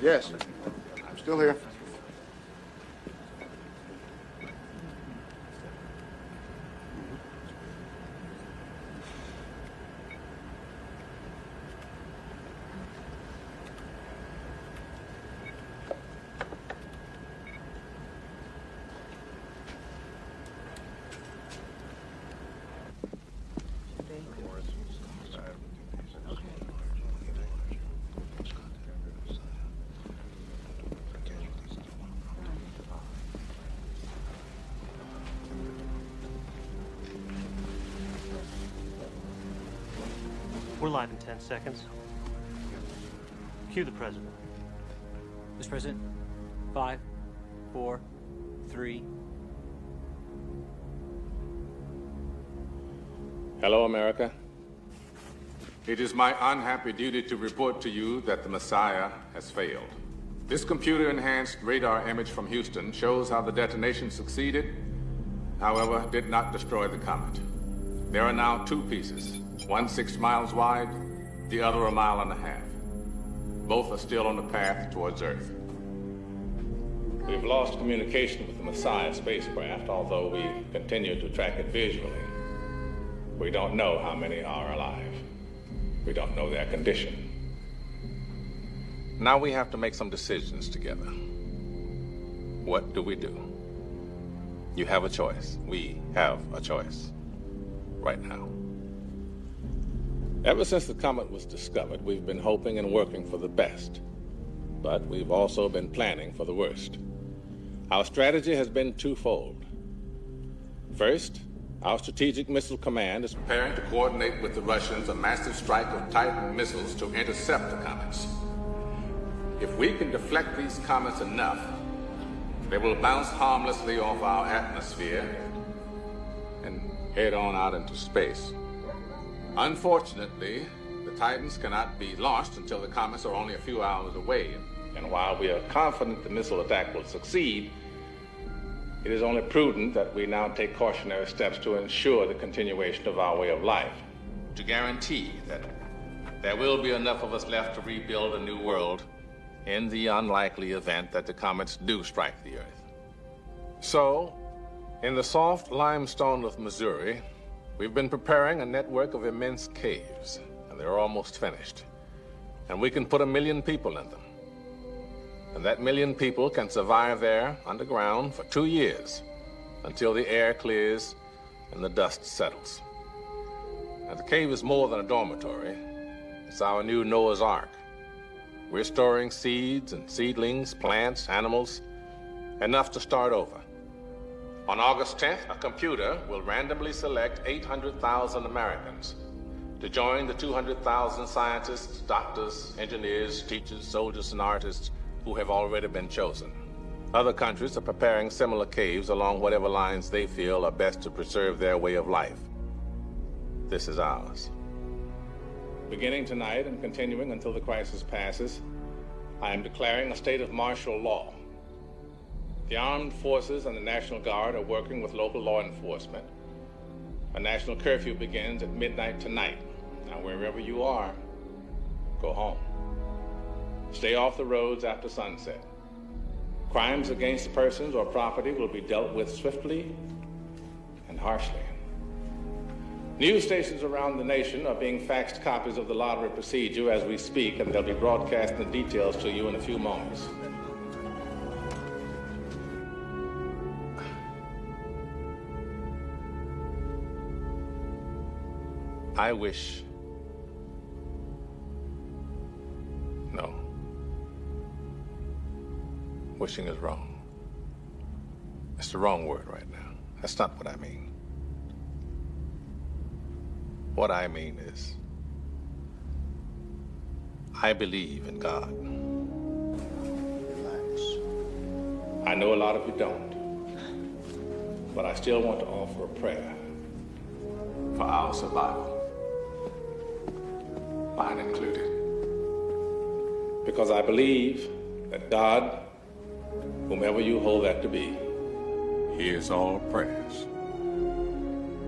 Yes, I'm still here. We're live in 10 seconds. Cue the president. Mr. President, 5, 4, 3. Hello, America. It is my unhappy duty to report to you that the Messiah has failed. This computer-enhanced radar image from Houston shows how the detonation succeeded, however, did not destroy the comet. There are now two pieces, one 6 miles wide, the other 1.5 miles. Both are still on the path towards Earth. We've lost communication with the Messiah spacecraft, although we continue to track it visually. We don't know how many are alive. We don't know their condition. Now we have to make some decisions together. What do we do? You have a choice. We have a choice. Right now. Ever since the comet was discovered, we've been hoping and working for the best. But we've also been planning for the worst. Our strategy has been twofold. First, our Strategic Missile Command is preparing to coordinate with the Russians a massive strike of Titan missiles to intercept the comets. If we can deflect these comets enough, they will bounce harmlessly off our atmosphere and head on out into space. Unfortunately, the Titans cannot be launched until the comets are only a few hours away. And while we are confident the missile attack will succeed, it is only prudent that we now take cautionary steps to ensure the continuation of our way of life, to guarantee that there will be enough of us left to rebuild a new world in the unlikely event that the comets do strike the Earth. So, in the soft limestone of Missouri, we've been preparing a network of immense caves, and they're almost finished. And we can put 1 million people in them. And that million people can survive there underground for 2 years until the air clears and the dust settles. Now, the cave is more than a dormitory. It's our new Noah's Ark. We're storing seeds and seedlings, plants, animals, enough to start over. On August 10th, a computer will randomly select 800,000 Americans to join the 200,000 scientists, doctors, engineers, teachers, soldiers, and artists who have already been chosen. Other countries are preparing similar caves along whatever lines they feel are best to preserve their way of life. This is ours. Beginning tonight and continuing until the crisis passes, I am declaring a state of martial law. The armed forces and the National Guard are working with local law enforcement. A national curfew begins at midnight tonight. Now, wherever you are, go home. Stay off the roads after sunset. Crimes against persons or property will be dealt with swiftly and harshly. News stations around the nation are being faxed copies of the lottery procedure as we speak, and they'll be broadcasting the details to you in a few moments. I wish... No. Wishing is wrong. It's the wrong word right now. That's not what I mean. What I mean is, I believe in God. Relax. I know a lot of you don't, but I still want to offer a prayer for our survival. Mine included. Because I believe that God, whomever you hold that to be, hears all prayers,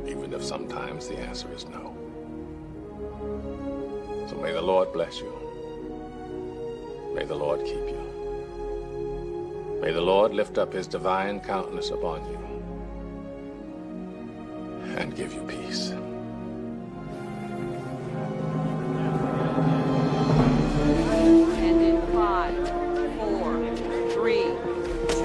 even if sometimes the answer is no. So may the Lord bless you. May the Lord keep you. May the Lord lift up his divine countenance upon you and give you peace. And in 5, 4, 3, 2.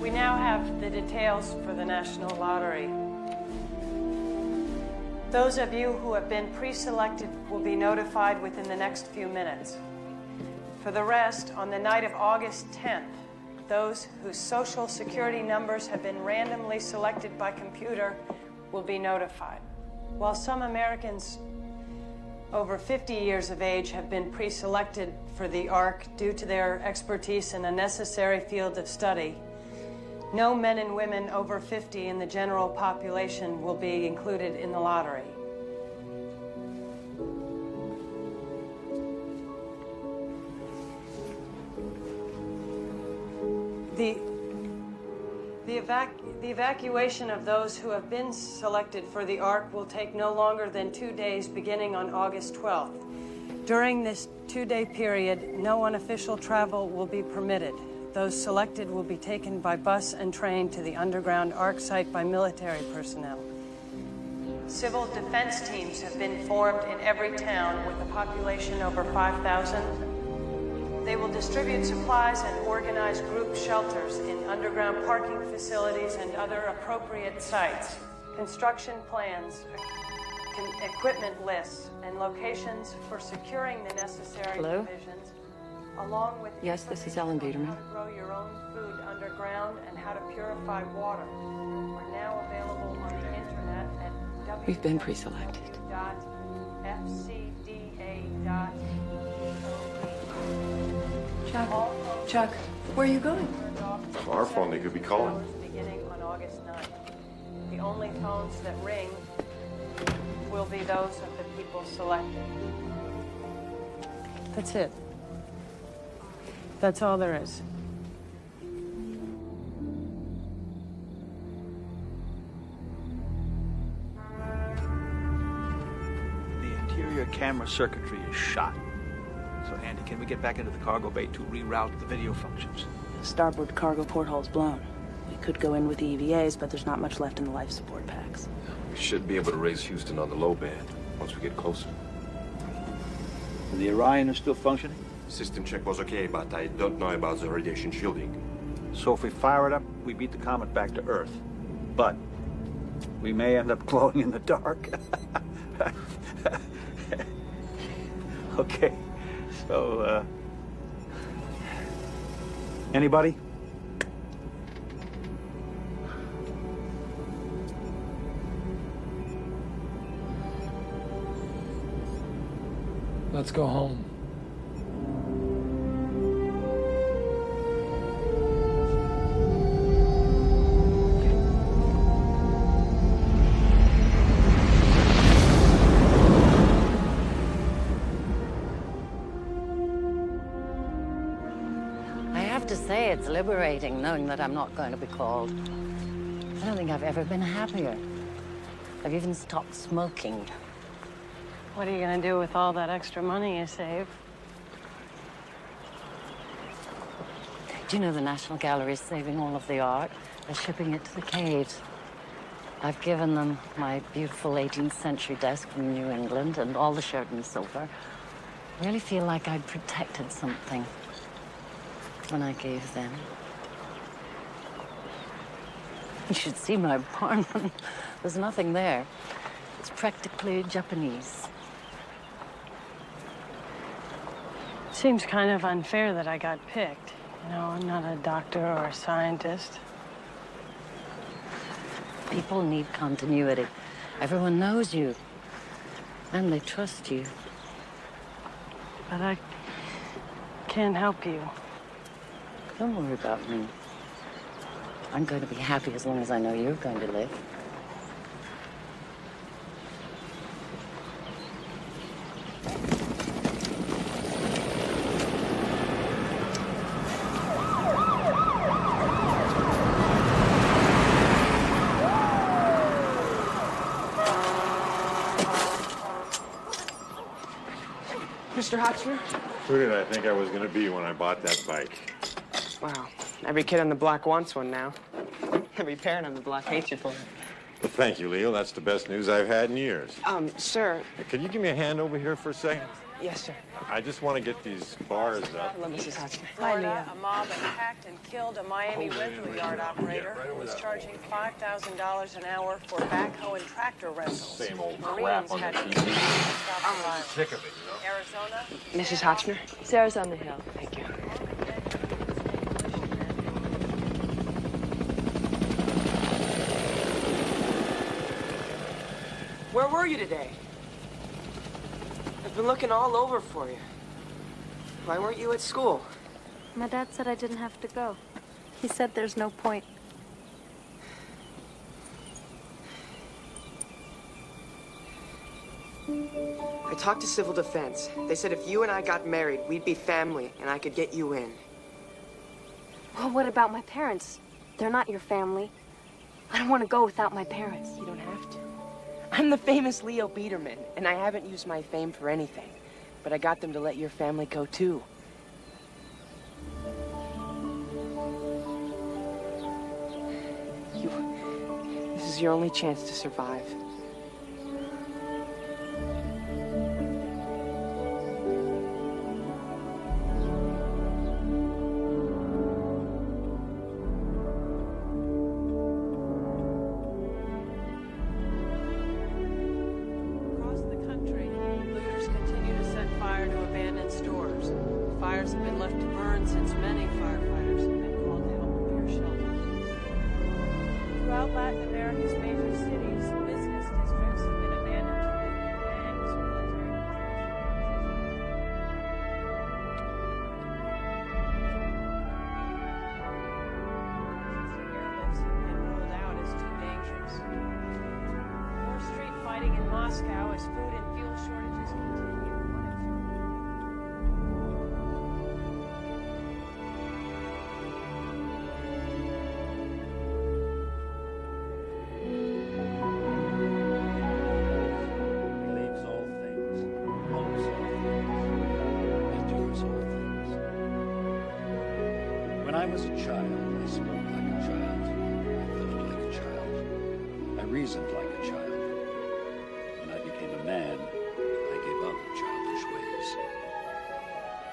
We now have the details for the National Lottery. Those of you who have been pre-selected will be notified within the next few minutes. For the rest, on the night of August 10th, those whose social security numbers have been randomly selected by computer will be notified. While some Americans over 50 years of age have been pre-selected for the ARC due to their expertise in a necessary field of study, no men and women over 50 in the general population will be included in the lottery. The evacuation of those who have been selected for the ARC will take no longer than 2 days beginning on August 12th. During this 2-day period, no unofficial travel will be permitted. Those selected will be taken by bus and train to the underground ARC site by military personnel. Civil defense teams have been formed in every town with a population over 5,000. They will distribute supplies and organize group shelters in underground parking facilities and other appropriate sites. Construction plans, equipment lists, and locations for securing the necessary Hello? provisions, along with Yes, this is Ellen Biederman. how to grow your own food underground and how to purify water, are now available on the internet at We've been pre-selected. Chuck, where are you going? For our phone, they could be calling. Beginning on August 9th. The only phones that ring will be those of the people selected. That's it. That's all there is. The interior camera circuitry is shot. So, Andy, can we get back into the cargo bay to reroute the video functions? The starboard cargo porthole's blown. We could go in with the EVAs, but there's not much left in the life support packs. should be able to raise Houston on the low band once we get closer. And the Orion is still functioning? System check was okay, but I don't know about the radiation shielding. So if we fire it up, we beat the comet back to Earth. But we may end up glowing in the dark. Okay, so, anybody? Let's go home. I have to say, it's liberating knowing that I'm not going to be called. I don't think I've ever been happier. I've even stopped smoking. What are you gonna do with all that extra money you save? Do you know the National Gallery is saving all of the art? They're shipping it to the caves. I've given them my beautiful 18th century desk from New England and all the Sheraton silver. I really feel like I'd protected something when I gave them. You should see my apartment. There's nothing there. It's practically Japanese. Seems kind of unfair that I got picked. You know, I'm not a doctor or a scientist. People need continuity. Everyone knows you. And they trust you. But I can't help you. Don't worry about me. I'm going to be happy as long as I know you're going to live. Mr. Hotchner? Who did I think I was going to be when I bought that bike? Wow. Every kid on the block wants one now. Every parent on the block hates you for it. Well, thank you, Leo. That's the best news I've had in years. Sir. Could you give me a hand over here for a second? Yes, sir. I just want to get these bars up. Hello, Mrs. Hotchner. Florida, a mob attacked and killed a Miami rental yard operator who was charging $5,000 an hour for backhoe and tractor rentals. Same old Marines crap on the had TV. I'm sick of it, you know? Arizona. Mrs. Hotchner? Sarah's on the hill. Thank you. Where were you today? I've been looking all over for you. Why weren't you at school? My dad said I didn't have to go. He said there's no point. I talked to Civil Defense. They said if you and I got married, we'd be family, and I could get you in. Well, what about my parents? They're not your family. I don't want to go without my parents. You don't have to. I'm the famous Leo Biederman, and I haven't used my fame for anything. But I got them to let your family go, too. This is your only chance to survive. Across the country, looters continue to set fire to abandoned stores. Fires have been left to burn since many firefighters have been called to help repair shelters. Throughout Latin America's major cities, business districts have been abandoned to loot gangs, military airlifts have been ruled out as too dangerous. More street fighting in Moscow as food and fuel shortages continue. Believes all things, hopes all things, endures all things. When I was a child, I spoke like a child. I thought like a child. I reasoned like a child.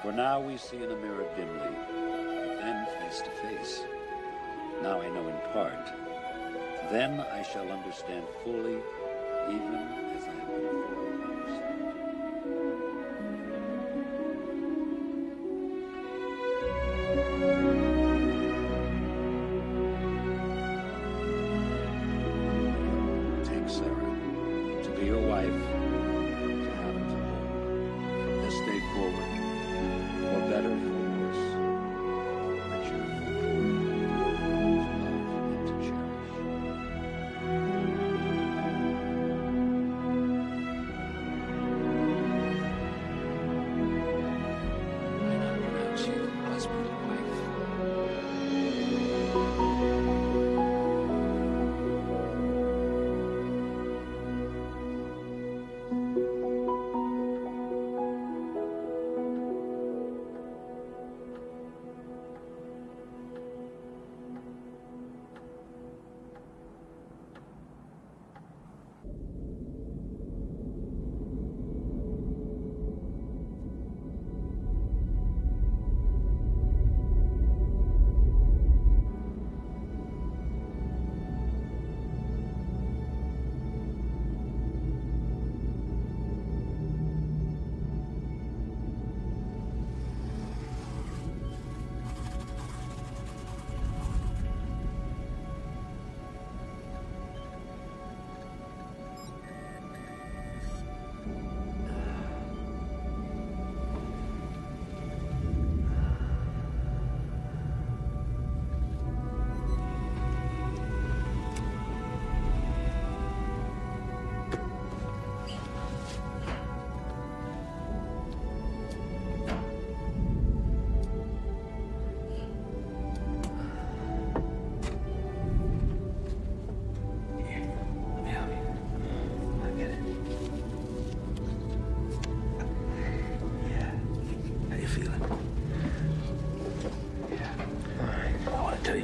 For now we see in a mirror dimly, but then face to face. Now I know in part. Then I shall understand fully, even as I have been Take Sarah to be your wife, to have and to hold. From this day forward, for better, for worse, richer, for poorer, to love and to cherish. I now pronounce you husband and wife.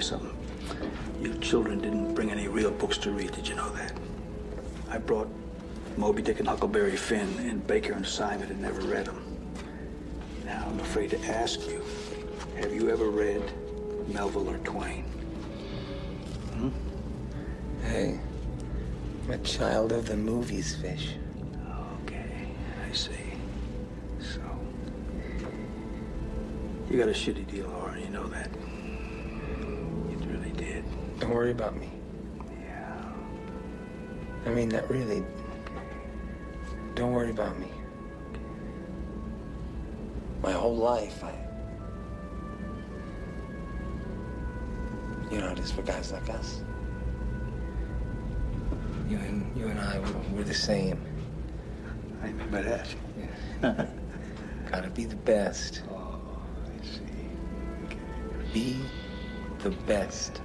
Something. You children didn't bring any real books to read, did you know that? I brought Moby Dick and Huckleberry Finn, and Baker and Simon had never read them. Now, I'm afraid to ask you, have you ever read Melville or Twain? Hmm? Hey, I'm a child of the movies, Fish. Okay, I see. So, you got a shitty deal, Laura, you know that. Don't worry about me. Yeah. I mean that really. Don't worry about me. My whole life, you know how it is for guys like us. You and I, we're the same. I remember that. Yeah. Gotta be the best. Oh, I see. Okay. Be the best.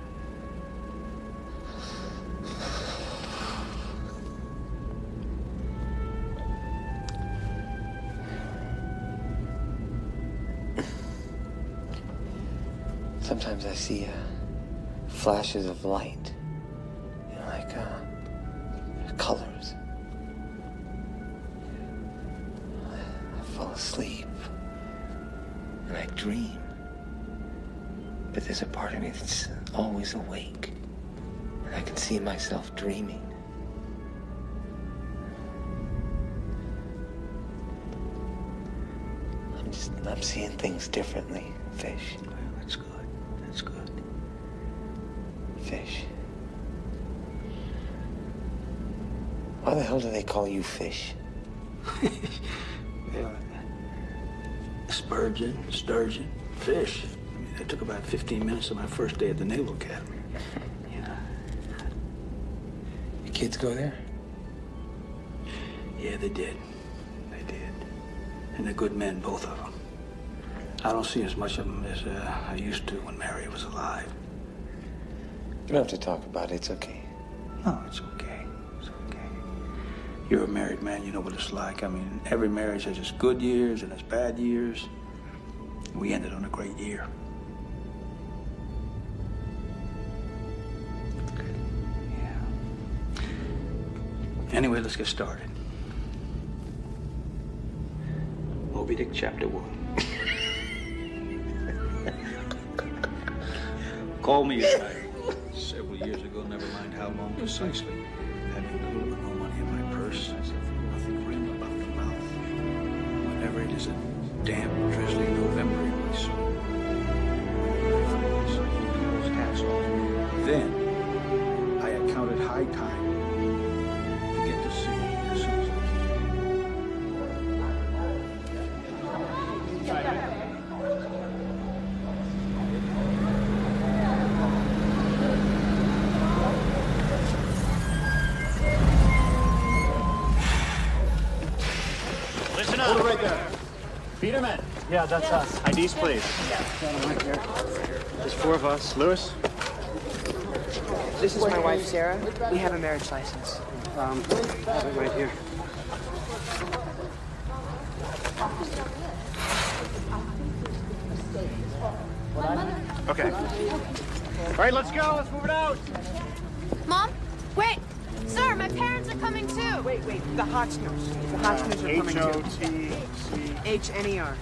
Sometimes I see flashes of light, like colors. I fall asleep and I dream. But there's a part of me that's always awake. And I can see myself dreaming. I'm seeing things differently, Fish. Well, that's good. That's good. Fish. Why the hell do they call you Fish? Yeah. Spurgeon, sturgeon, fish. I mean, that took about 15 minutes of my first day at the Naval Academy. Yeah. Your kids go there? Yeah, they did. They did. And they're good men, both of them. I don't see as much of them as I used to when Mary was alive. You don't have to talk about it. It's okay. No, it's okay. It's okay. You're a married man. You know what it's like. I mean, every marriage has its good years and its bad years. We ended on a great year. Yeah. Anyway, let's get started. Moby Dick, Chapter 1. called me several years ago, never mind how long precisely. Having little or no money in my purse. I said, nothing grim about the mouth. Whenever it is a damp, drizzly November in my soul. People's hats off. Then, I accounted high time to get to sea as soon as I Listen up. Hold it right there. Peterman. Yeah, that's us. IDs, please. Right here. There's 4 of us. Lewis? This is my wife, Sarah. We have a marriage license. I have it right here. Okay. All right, let's go. Let's move it out. Mom? Wait! Sir, my parents are coming too! Wait, the Hotchners. The Hotchners are coming too. H-O-T-C. H-N-E-R.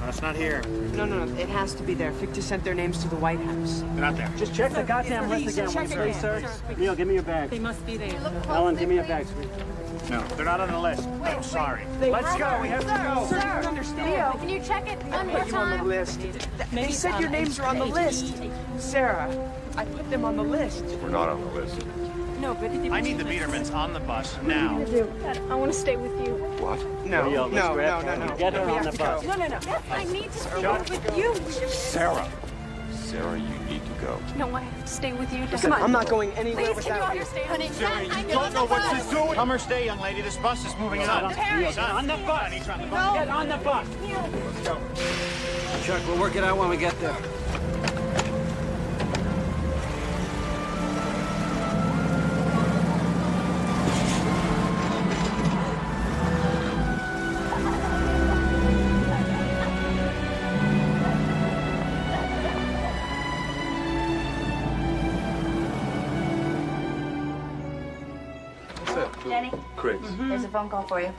No, it's not here. No, it has to be there. Ficta sent their names to the White House. They're not there. Just check the goddamn list again, will you, sir? Neil, give me your bag. They must be there. Ellen, give me your bag, sweetie. No, they're not on the list. I'm sorry. Let's go. We have to go. Sir, you don't understand. Leo, can you check it one more Put you on the time? list. They said your names are on the list. Sarah, I put them on the list. We're not on the list. No, but I need the Biedermans on the bus now. I want to stay with you. What? No. Get her on the bus. No. I need to stay with you. Sarah. Sarah, you need to go. No, I have to stay with you. Listen, I'm not going anywhere Please, can you without you. understand? Honey, Sarah, you don't know what to do. Come or stay, young lady. This bus is moving on. Parents. On the bus. He's on the bus. No. Get on the bus. Let's go. Chuck, we'll work it out when we get there. Jenny? Chris. There's a phone call for you.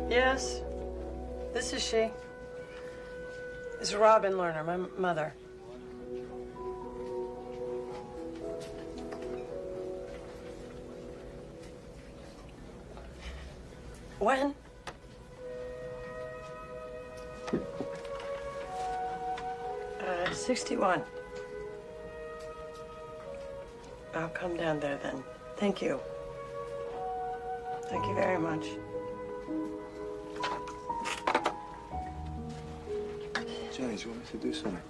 Yes, this is she. This is Robin Lerner, my mother. When? Uh, 61. I'll come down there then. Thank you. Thank you very much. Jenny, do you want me to do something?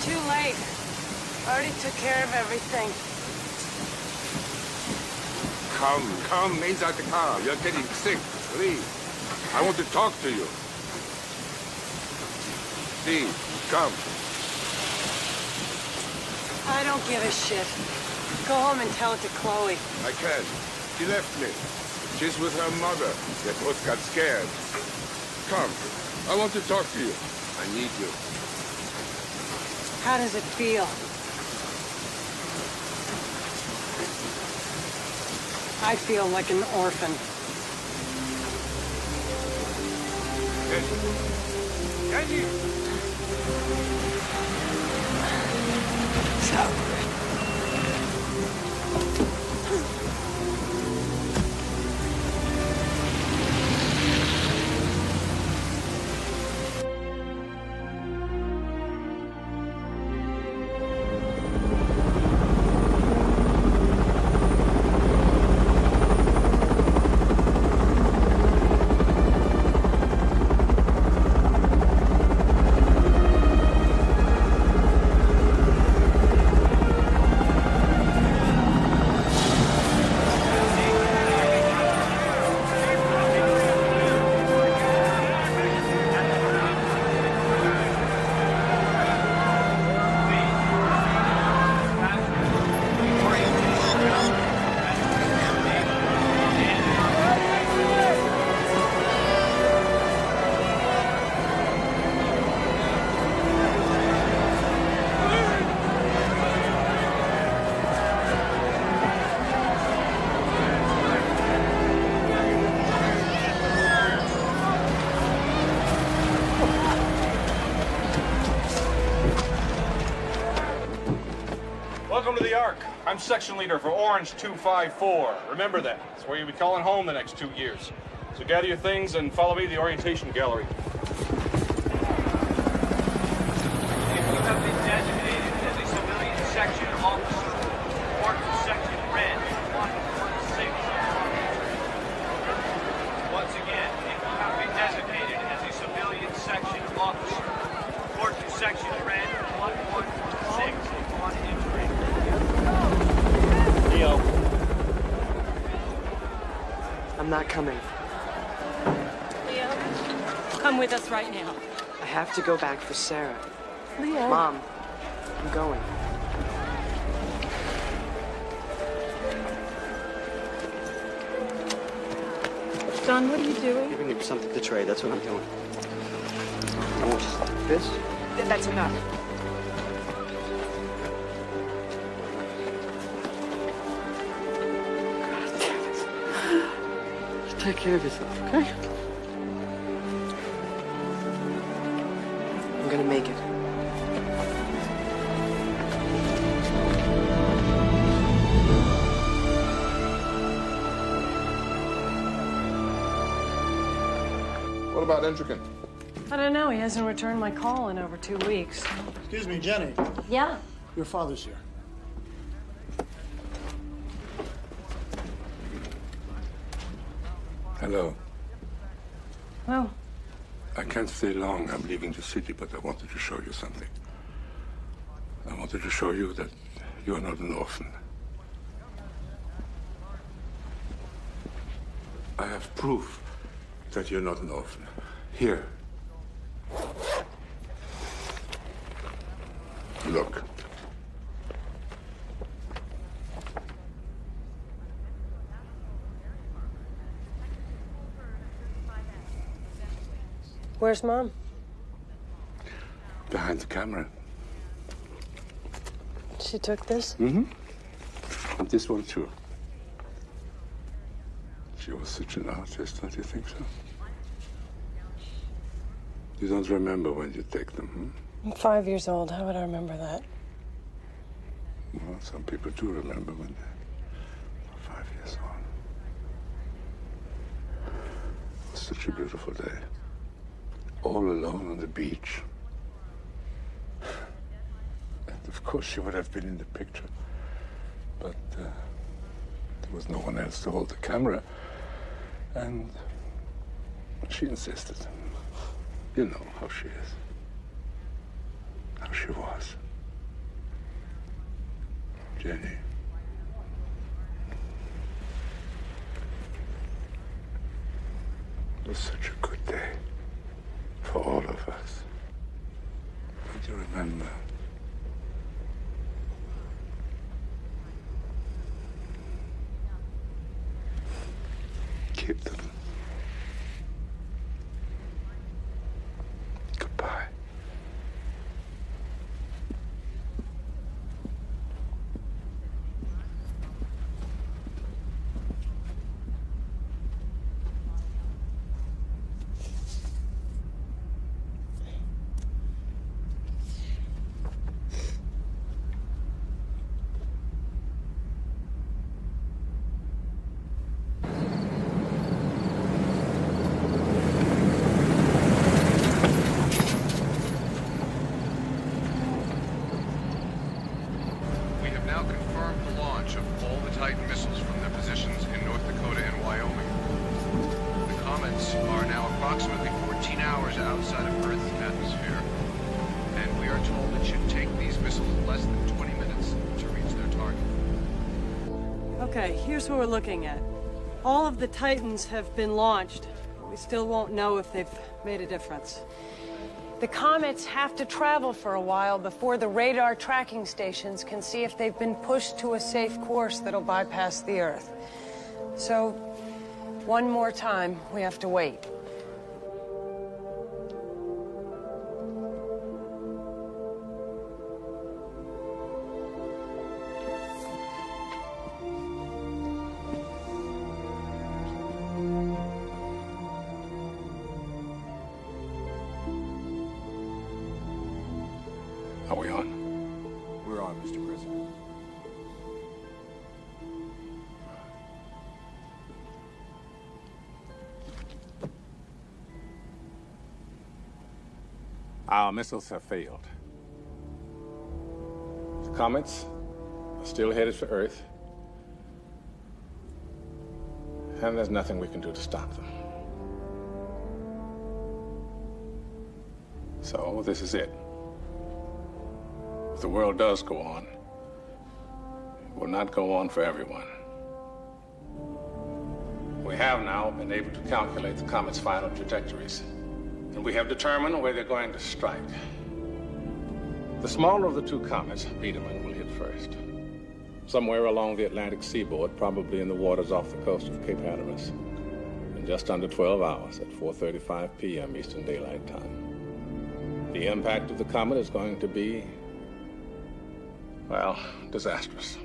Too late. I already took care of everything. Come inside the car. You're getting sick. Please. I want to talk to you. Steve, come. I don't give a shit. Go home and tell it to Chloe. I can't. She left me. She's with her mother. They both got scared. Come. I want to talk to you. I need you. How does it feel? I feel like an orphan. Angie! the Ark. I'm section leader for Orange 254. Remember that. It's where you'll be calling home the next 2 years. So gather your things and follow me to the orientation gallery. You have been designated as a civilian section officer. Report to Section Red 116. Once again, if you have been designated as a civilian section officer, report to Section Red 116 upon entry. Leo. I'm not coming. Leo, come with us right now. I have to go back for Sarah. Leo. Mom, I'm going. John, what are you doing? Giving him something to trade. That's what I'm doing. This? That's enough. Take care of yourself, okay? I'm gonna make it. What about Intricate? I don't know. He hasn't returned my call in over 2 weeks. Excuse me, Jenny. Yeah? Your father's here. Hello. Oh. I can't stay long. I'm leaving the city, but I wanted to show you something. I wanted to show you that you are not an orphan. I have proof that you're not an orphan. Here. Look. Where's Mom? Behind the camera. She took this? Mm-hmm. And this one, too. She was such an artist, don't you think so? You don't remember when you take them, hmm? I'm 5 years old. How would I remember that? Well, some people do remember when they're 5 years old. It was such a beautiful day. All alone on the beach. And of course she would have been in the picture. But there was no one else to hold the camera. And she insisted. You know how she is. How she was. Jenny. It was such a good day. For all of us. Don't you remember? Keep them. Goodbye. We have now confirmed the launch of all the Titan missiles from their positions in North Dakota and Wyoming. The comets are now approximately 14 hours outside of Earth's atmosphere, and we are told it should take these missiles less than 20 minutes to reach their target. Okay, here's what we're looking at. All of the Titans have been launched. We still won't know if they've made a difference. The comets have to travel for a while before the radar tracking stations can see if they've been pushed to a safe course that'll bypass the Earth. So, one more time, we have to wait. Are we on? We're on, Mr. President. Our missiles have failed. The comets are still headed for Earth, and there's nothing we can do to stop them. So this is it. If the world does go on, it will not go on for everyone. We have now been able to calculate the comet's final trajectories, and we have determined where they're going to strike. The smaller of the two comets, Biedermann, will hit first, somewhere along the Atlantic seaboard, probably in the waters off the coast of Cape Hatteras, in just under 12 hours at 4:35 p.m. Eastern Daylight Time. The impact of the comet is going to be, well, disastrous.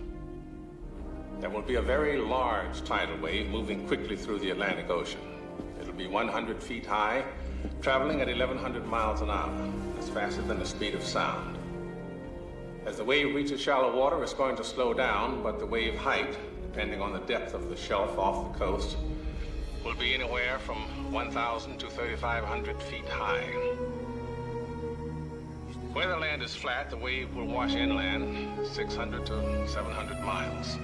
There will be a very large tidal wave moving quickly through the Atlantic Ocean. It'll be 100 feet high, traveling at 1,100 miles an hour. That's faster than the speed of sound. As the wave reaches shallow water, it's going to slow down, but the wave height, depending on the depth of the shelf off the coast, will be anywhere from 1,000 to 3,500 feet high. Where the land is flat, the wave will wash inland 600 to 700 miles.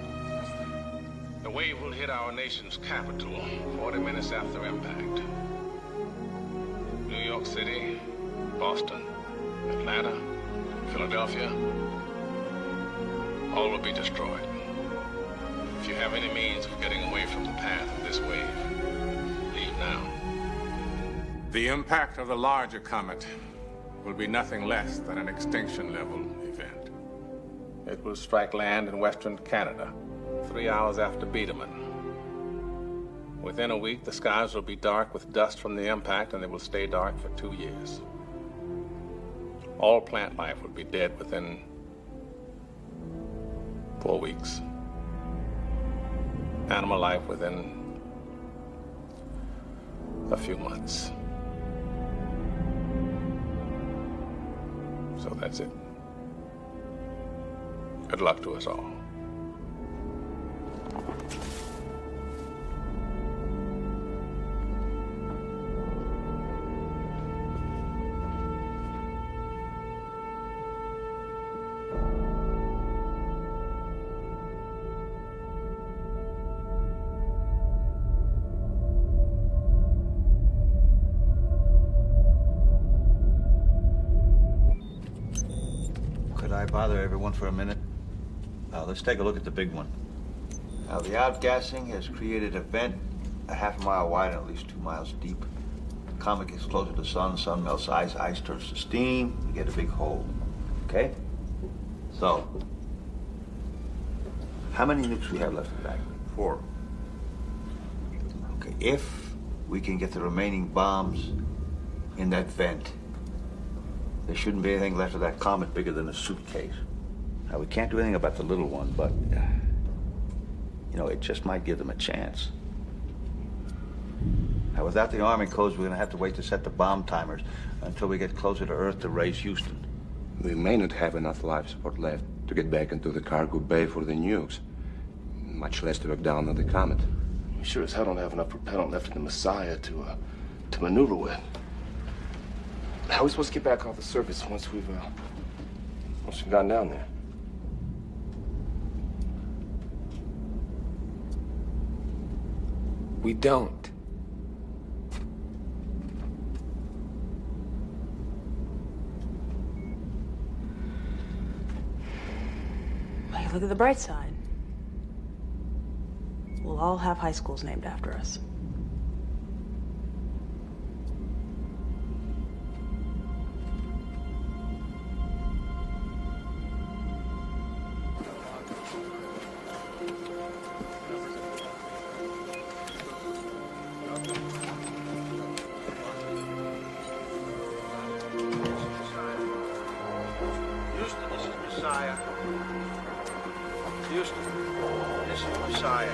The wave will hit our nation's capital 40 minutes after impact. New York City, Boston, Atlanta, Philadelphia, all will be destroyed. If you have any means of getting away from the path of this wave, leave now. The impact of the larger comet will be nothing less than an extinction-level event. It will strike land in western Canada 3 hours after Biedermann. Within a week, the skies will be dark with dust from the impact, and they will stay dark for 2 years. All plant life will be dead within 4 weeks. Animal life within a few months. So that's it. Good luck to us all. Could I bother everyone for a minute? Let's take a look at the big one. Now, the outgassing has created a vent a half a mile wide and at least 2 miles deep. The comet gets closer to the sun melts ice turns to steam, you get a big hole. Okay? So, how many nukes do we have left in the back? 4. Okay, if we can get the remaining bombs in that vent, there shouldn't be anything left of that comet bigger than a suitcase. Now, we can't do anything about the little one, but, you know, it just might give them a chance. Now, without the Army codes, we're going to have to wait to set the bomb timers until we get closer to Earth to raise Houston. We may not have enough life support left to get back into the cargo bay for the nukes, much less to look down on the comet. We sure as hell don't have enough propellant left in the Messiah to maneuver with. How are we supposed to get back off the surface once we've gotten down there? We don't. Hey, look at the bright side. We'll all have high schools named after us. Houston, this is Messiah. Houston, this is Messiah.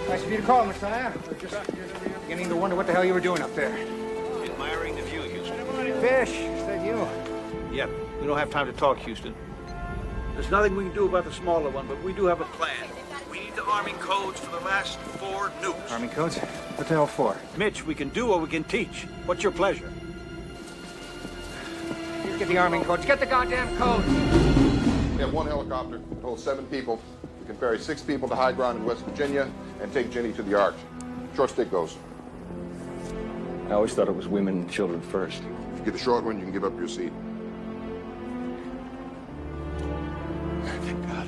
Nice of you to call, Messiah. We're just beginning to wonder what the hell you were doing up there. Admiring the view, Houston. Fish, is that you? Yep. We don't have time to talk, Houston. There's nothing we can do about the smaller one, but we do have a plan. We need the arming codes for the last 4 nukes. Army codes? What the hell for? Mitch, we can do or we can teach. What's your pleasure? You get the arming codes. Get the goddamn codes! We have 1 helicopter, it holds 7 people. We can ferry 6 people to high ground in West Virginia and take Jenny to the Arch. Short stick goes. I always thought it was women and children first. If you get the short one, you can give up your seat. Thank God.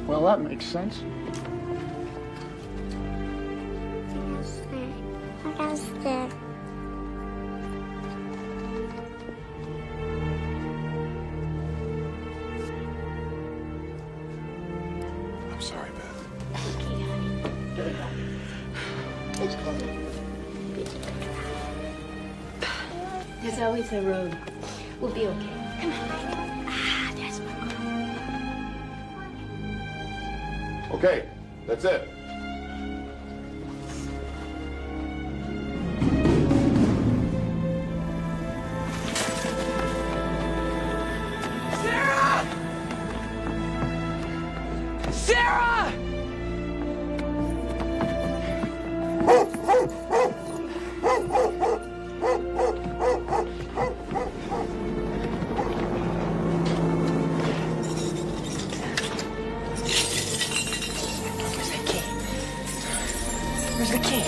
Well, that makes sense. I'm sorry, Beth. There's always a road. We'll be okay. Come on. Ah, there's my car. Okay, that's it. Sarah! Where's the key?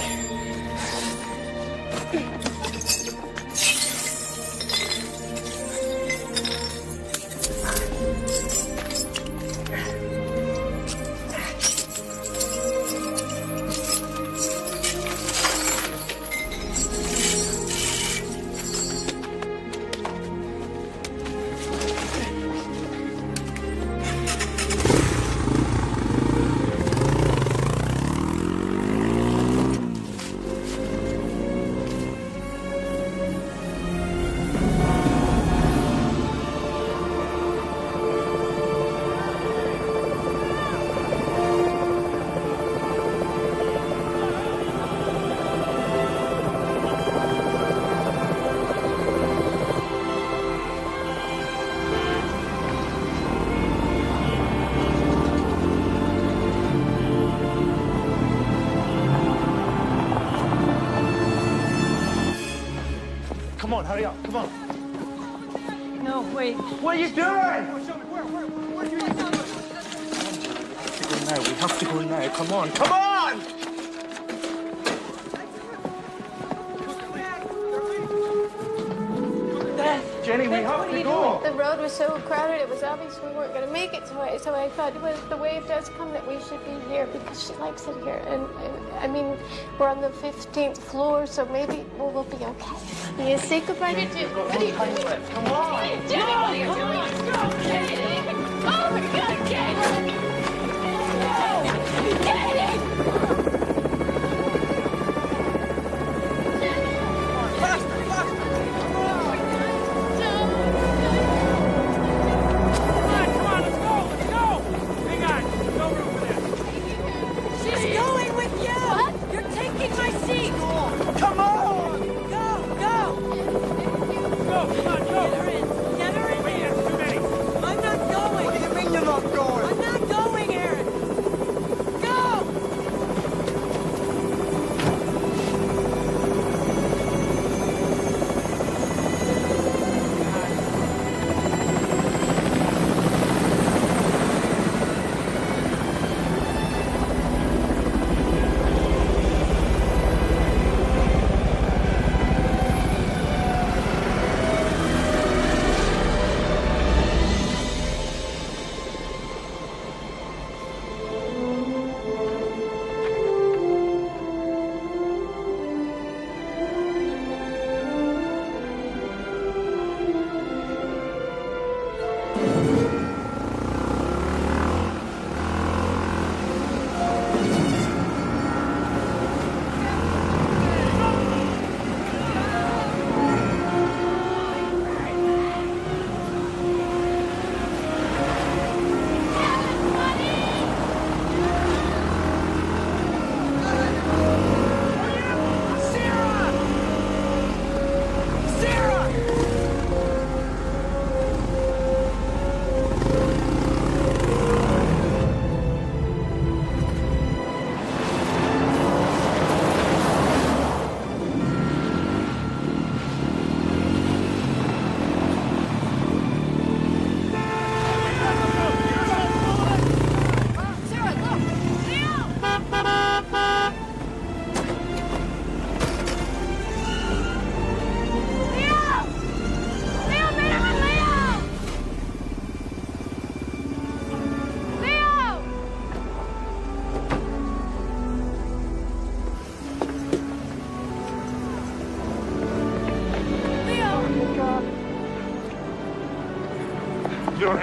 Come on, hurry up, come on. No, wait. What are you doing? Where are you going? We have to go now. Come on, come on! Jenny, we have to go. The road was so crowded, it was obvious we weren't going to make it. So I thought, well, if the wave does come, that we should be here because she likes it here. And I mean, we're on the 15th floor, so maybe we'll be okay. You say goodbye to Jenny. What are you doing? Come on. Jenny, what are you doing? Let's go, Jenny. Oh my God, Jenny. Jenny. Get her in. Get her in. Wait, there's too many.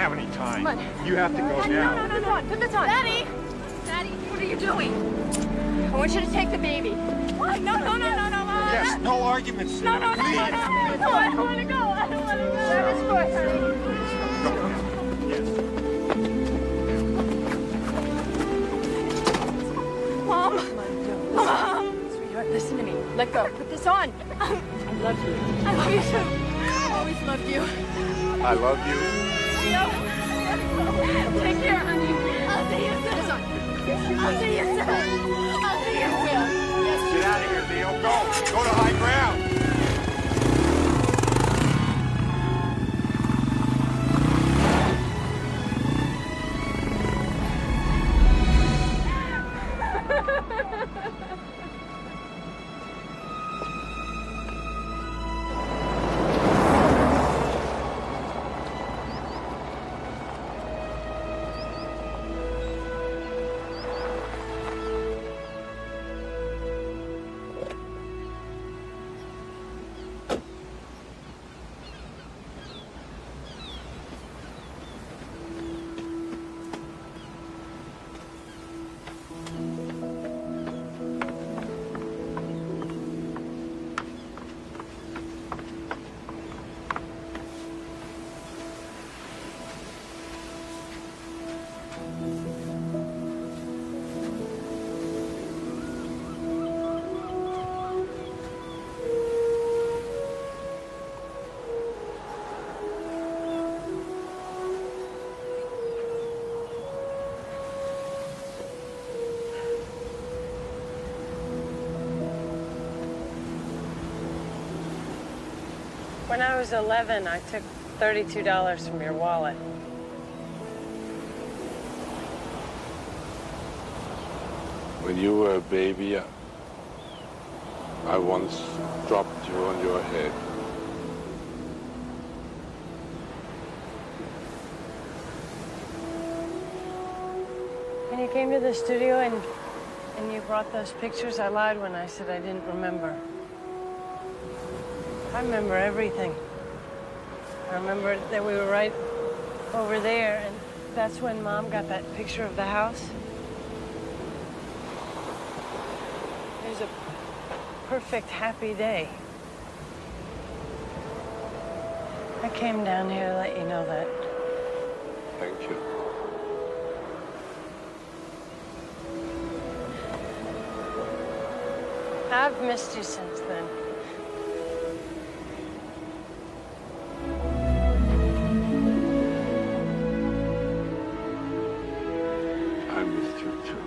have any time. Come on. You have to go now. No. Put this on. Daddy! Daddy, what are you doing? I want you to take the baby. What? No. Yes, no arguments. No. I don't want to go. I don't want to go. That is good, Mom. Sweetheart, listen to me. Let go. Put this on. I love you. I love you too. I always loved you. I love you. No. Take care, honey. I'll see you soon. I'll see you soon. I'll see you soon. Get out of here, Leo. Go to high ground. When I was 11, I took $32 from your wallet. When you were a baby, I once dropped you on your head. When you came to the studio and you brought those pictures, I lied when I said I didn't remember. I remember everything. I remember that we were right over there, and that's when Mom got that picture of the house. It was a perfect, happy day. I came down here to let you know that. Thank you. I've missed you since then. I missed you too.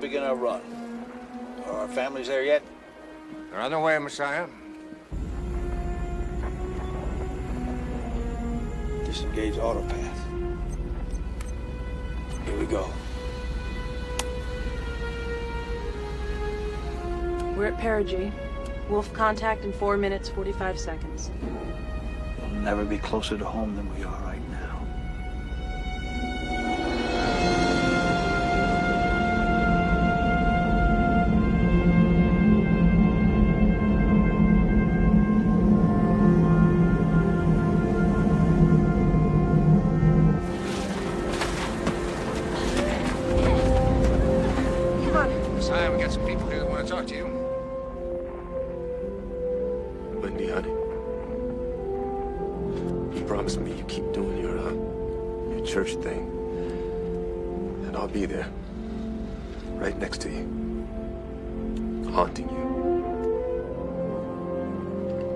begin our run. Are our families there yet? They're on their way, Messiah. Disengage autopath. Here we go. We're at perigee. Wolf contact in 4 minutes, 45 seconds. We'll never be closer to home than we are right now. Messiah, we got some people here that want to talk to you. Wendy, honey. You promised me you keep doing your church thing. And I'll be there. Right next to you. Haunting you.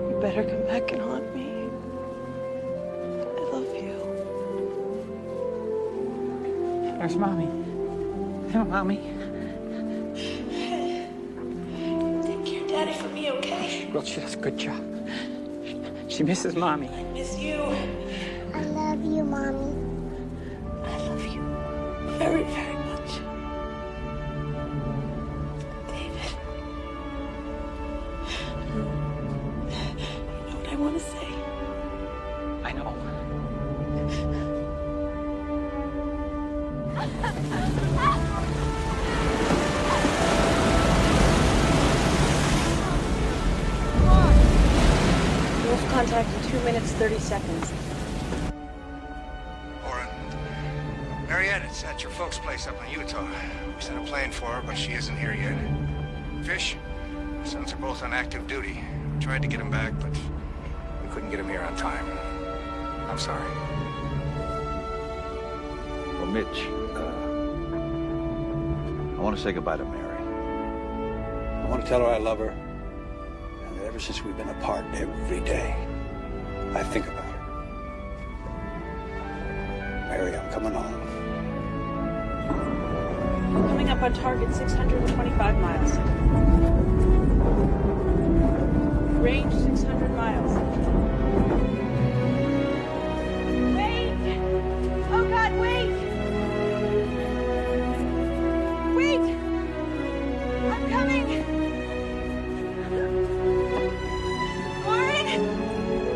You better come back and haunt me. I love you. There's Mommy. Hello, Mommy. Take care, Daddy, for me, okay? Well, she does a good job. She misses Mommy. I miss you. I love you, Mommy. I love you very, very much. David. You know what I want to say? I know. Wolf contact in 2 minutes, 30 seconds. Oren. Mariette, it's at your folks' place up in Utah. We sent a plane for her, but she isn't here yet. Fish, your sons are both on active duty. We tried to get them back, but we couldn't get them here on time. I'm sorry. Well, Mitch, I want to say goodbye to Mary. I want to tell her I love her. And that ever since we've been apart, every day, I think about her. Mary, I'm coming home. Coming up on target, 625 miles. Range, 600 miles. Wait! Oh, God, wait! Wait! I'm coming! Warren?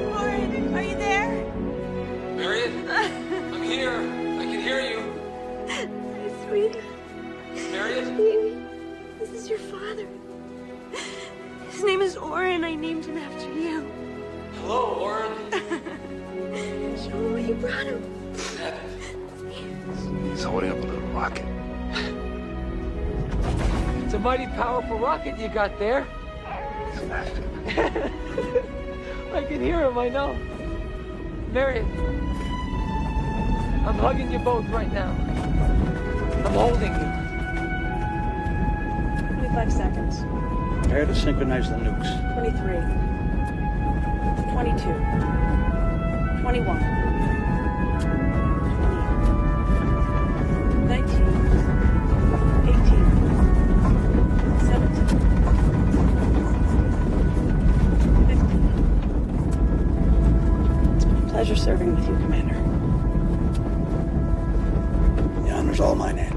Warren, are you there? Marion? I'm here. I can hear you. My sweetie. Marion? Baby, this is your father. His name is Oren. I named him after you. Hello, Warren. Show him what you brought him. He's holding up a little rocket. It's a mighty powerful rocket you got there. I can hear him, I know. Marion, I'm hugging you both right now. I'm holding you. 25 seconds. Prepare to synchronize the nukes. 23. 22. 21. 20. 19. 18. 17. 15. Pleasure serving with you, Commander. The honor's all mine, Andy.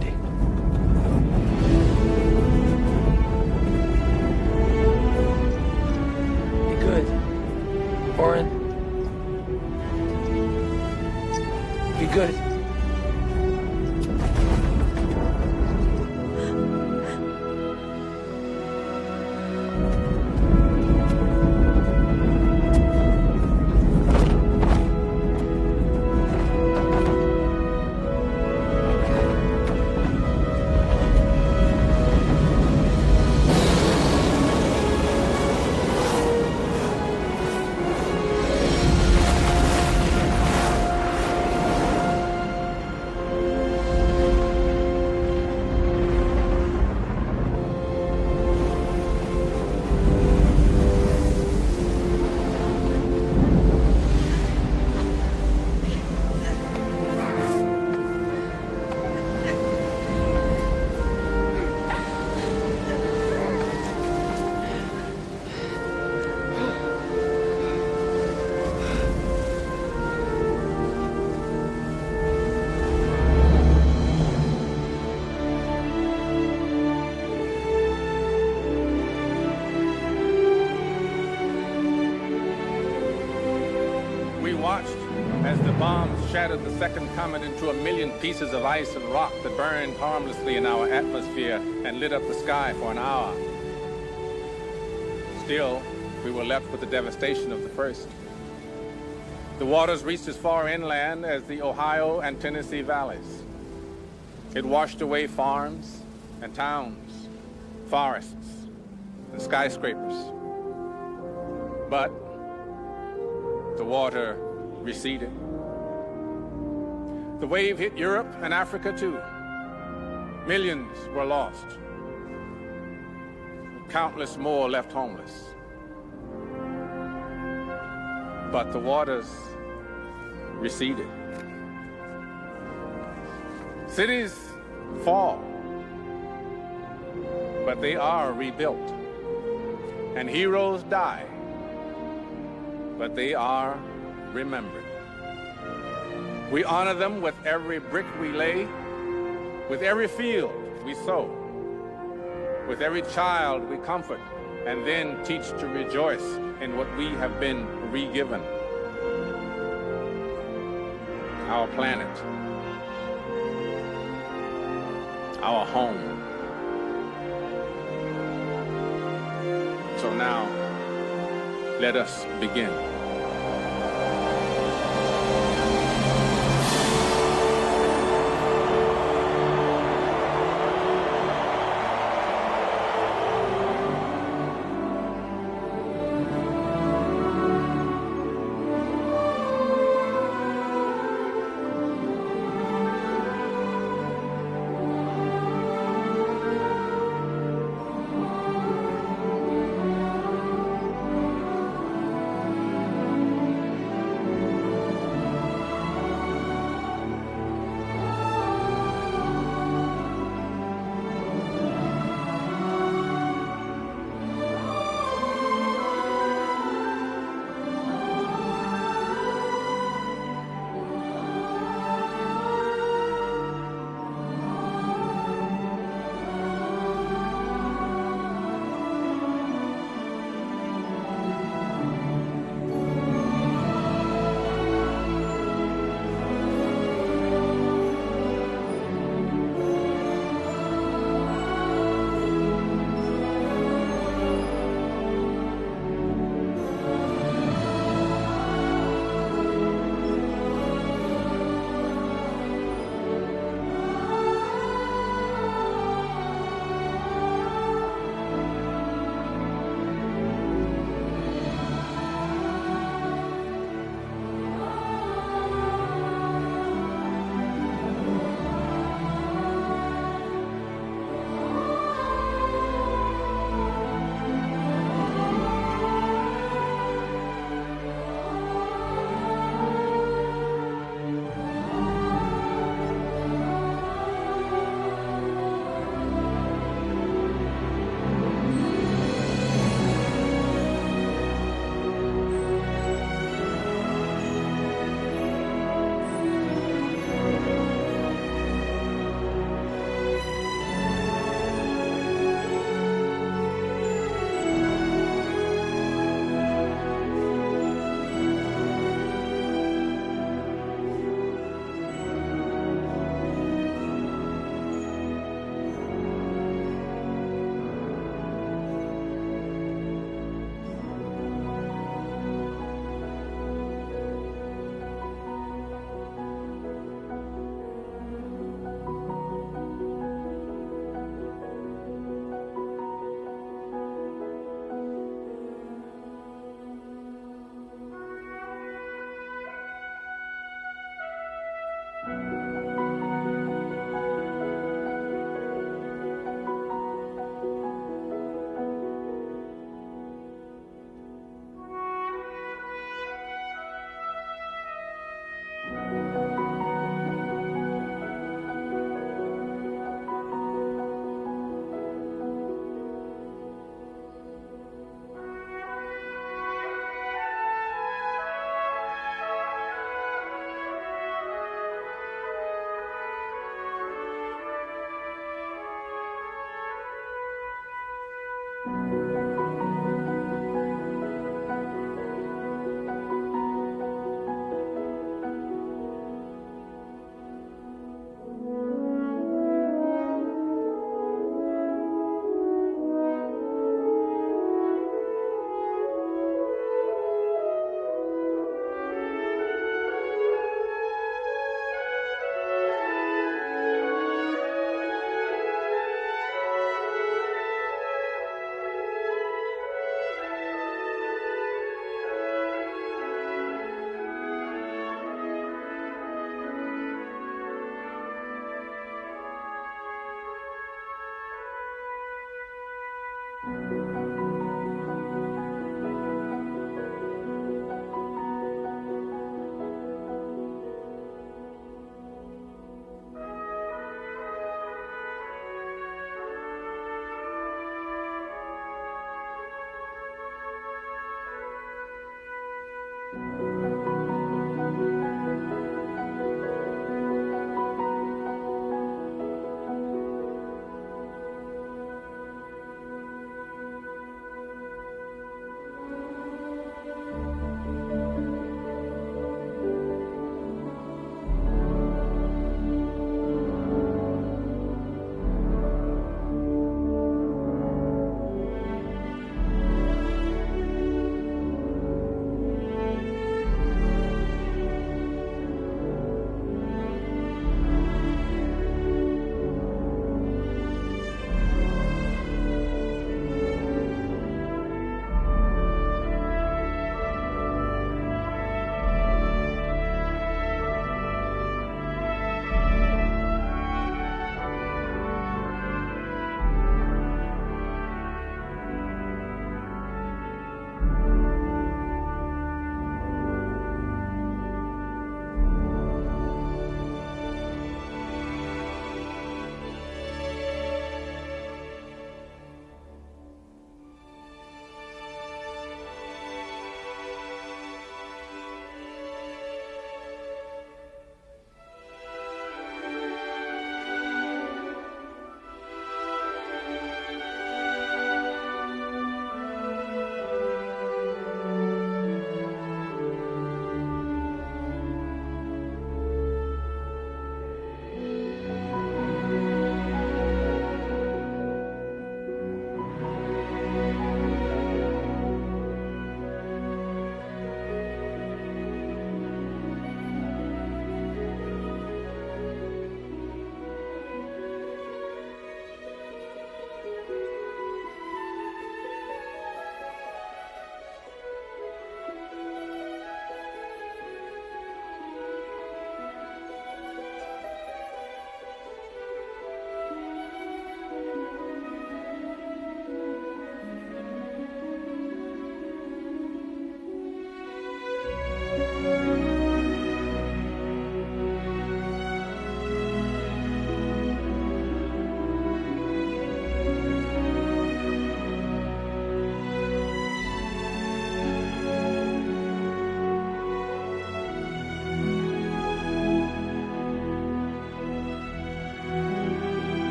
Be good. Warren. Be good. we watched as the bombs shattered the second comet into a million pieces of ice and rock that burned harmlessly in our atmosphere and lit up the sky for an hour. Still, we were left with the devastation of the first. The waters reached as far inland as the Ohio and Tennessee valleys. It washed away farms and towns, forests and skyscrapers. But the water receded. The wave hit Europe and Africa too. Millions were lost. Countless more left homeless. But the waters receded. Cities fall, but they are rebuilt. And heroes die, but they are remembered. We honor them with every brick we lay, with every field we sow, with every child we comfort, and then teach to rejoice in what we have been re-given. Our planet, our home. So now, let us begin.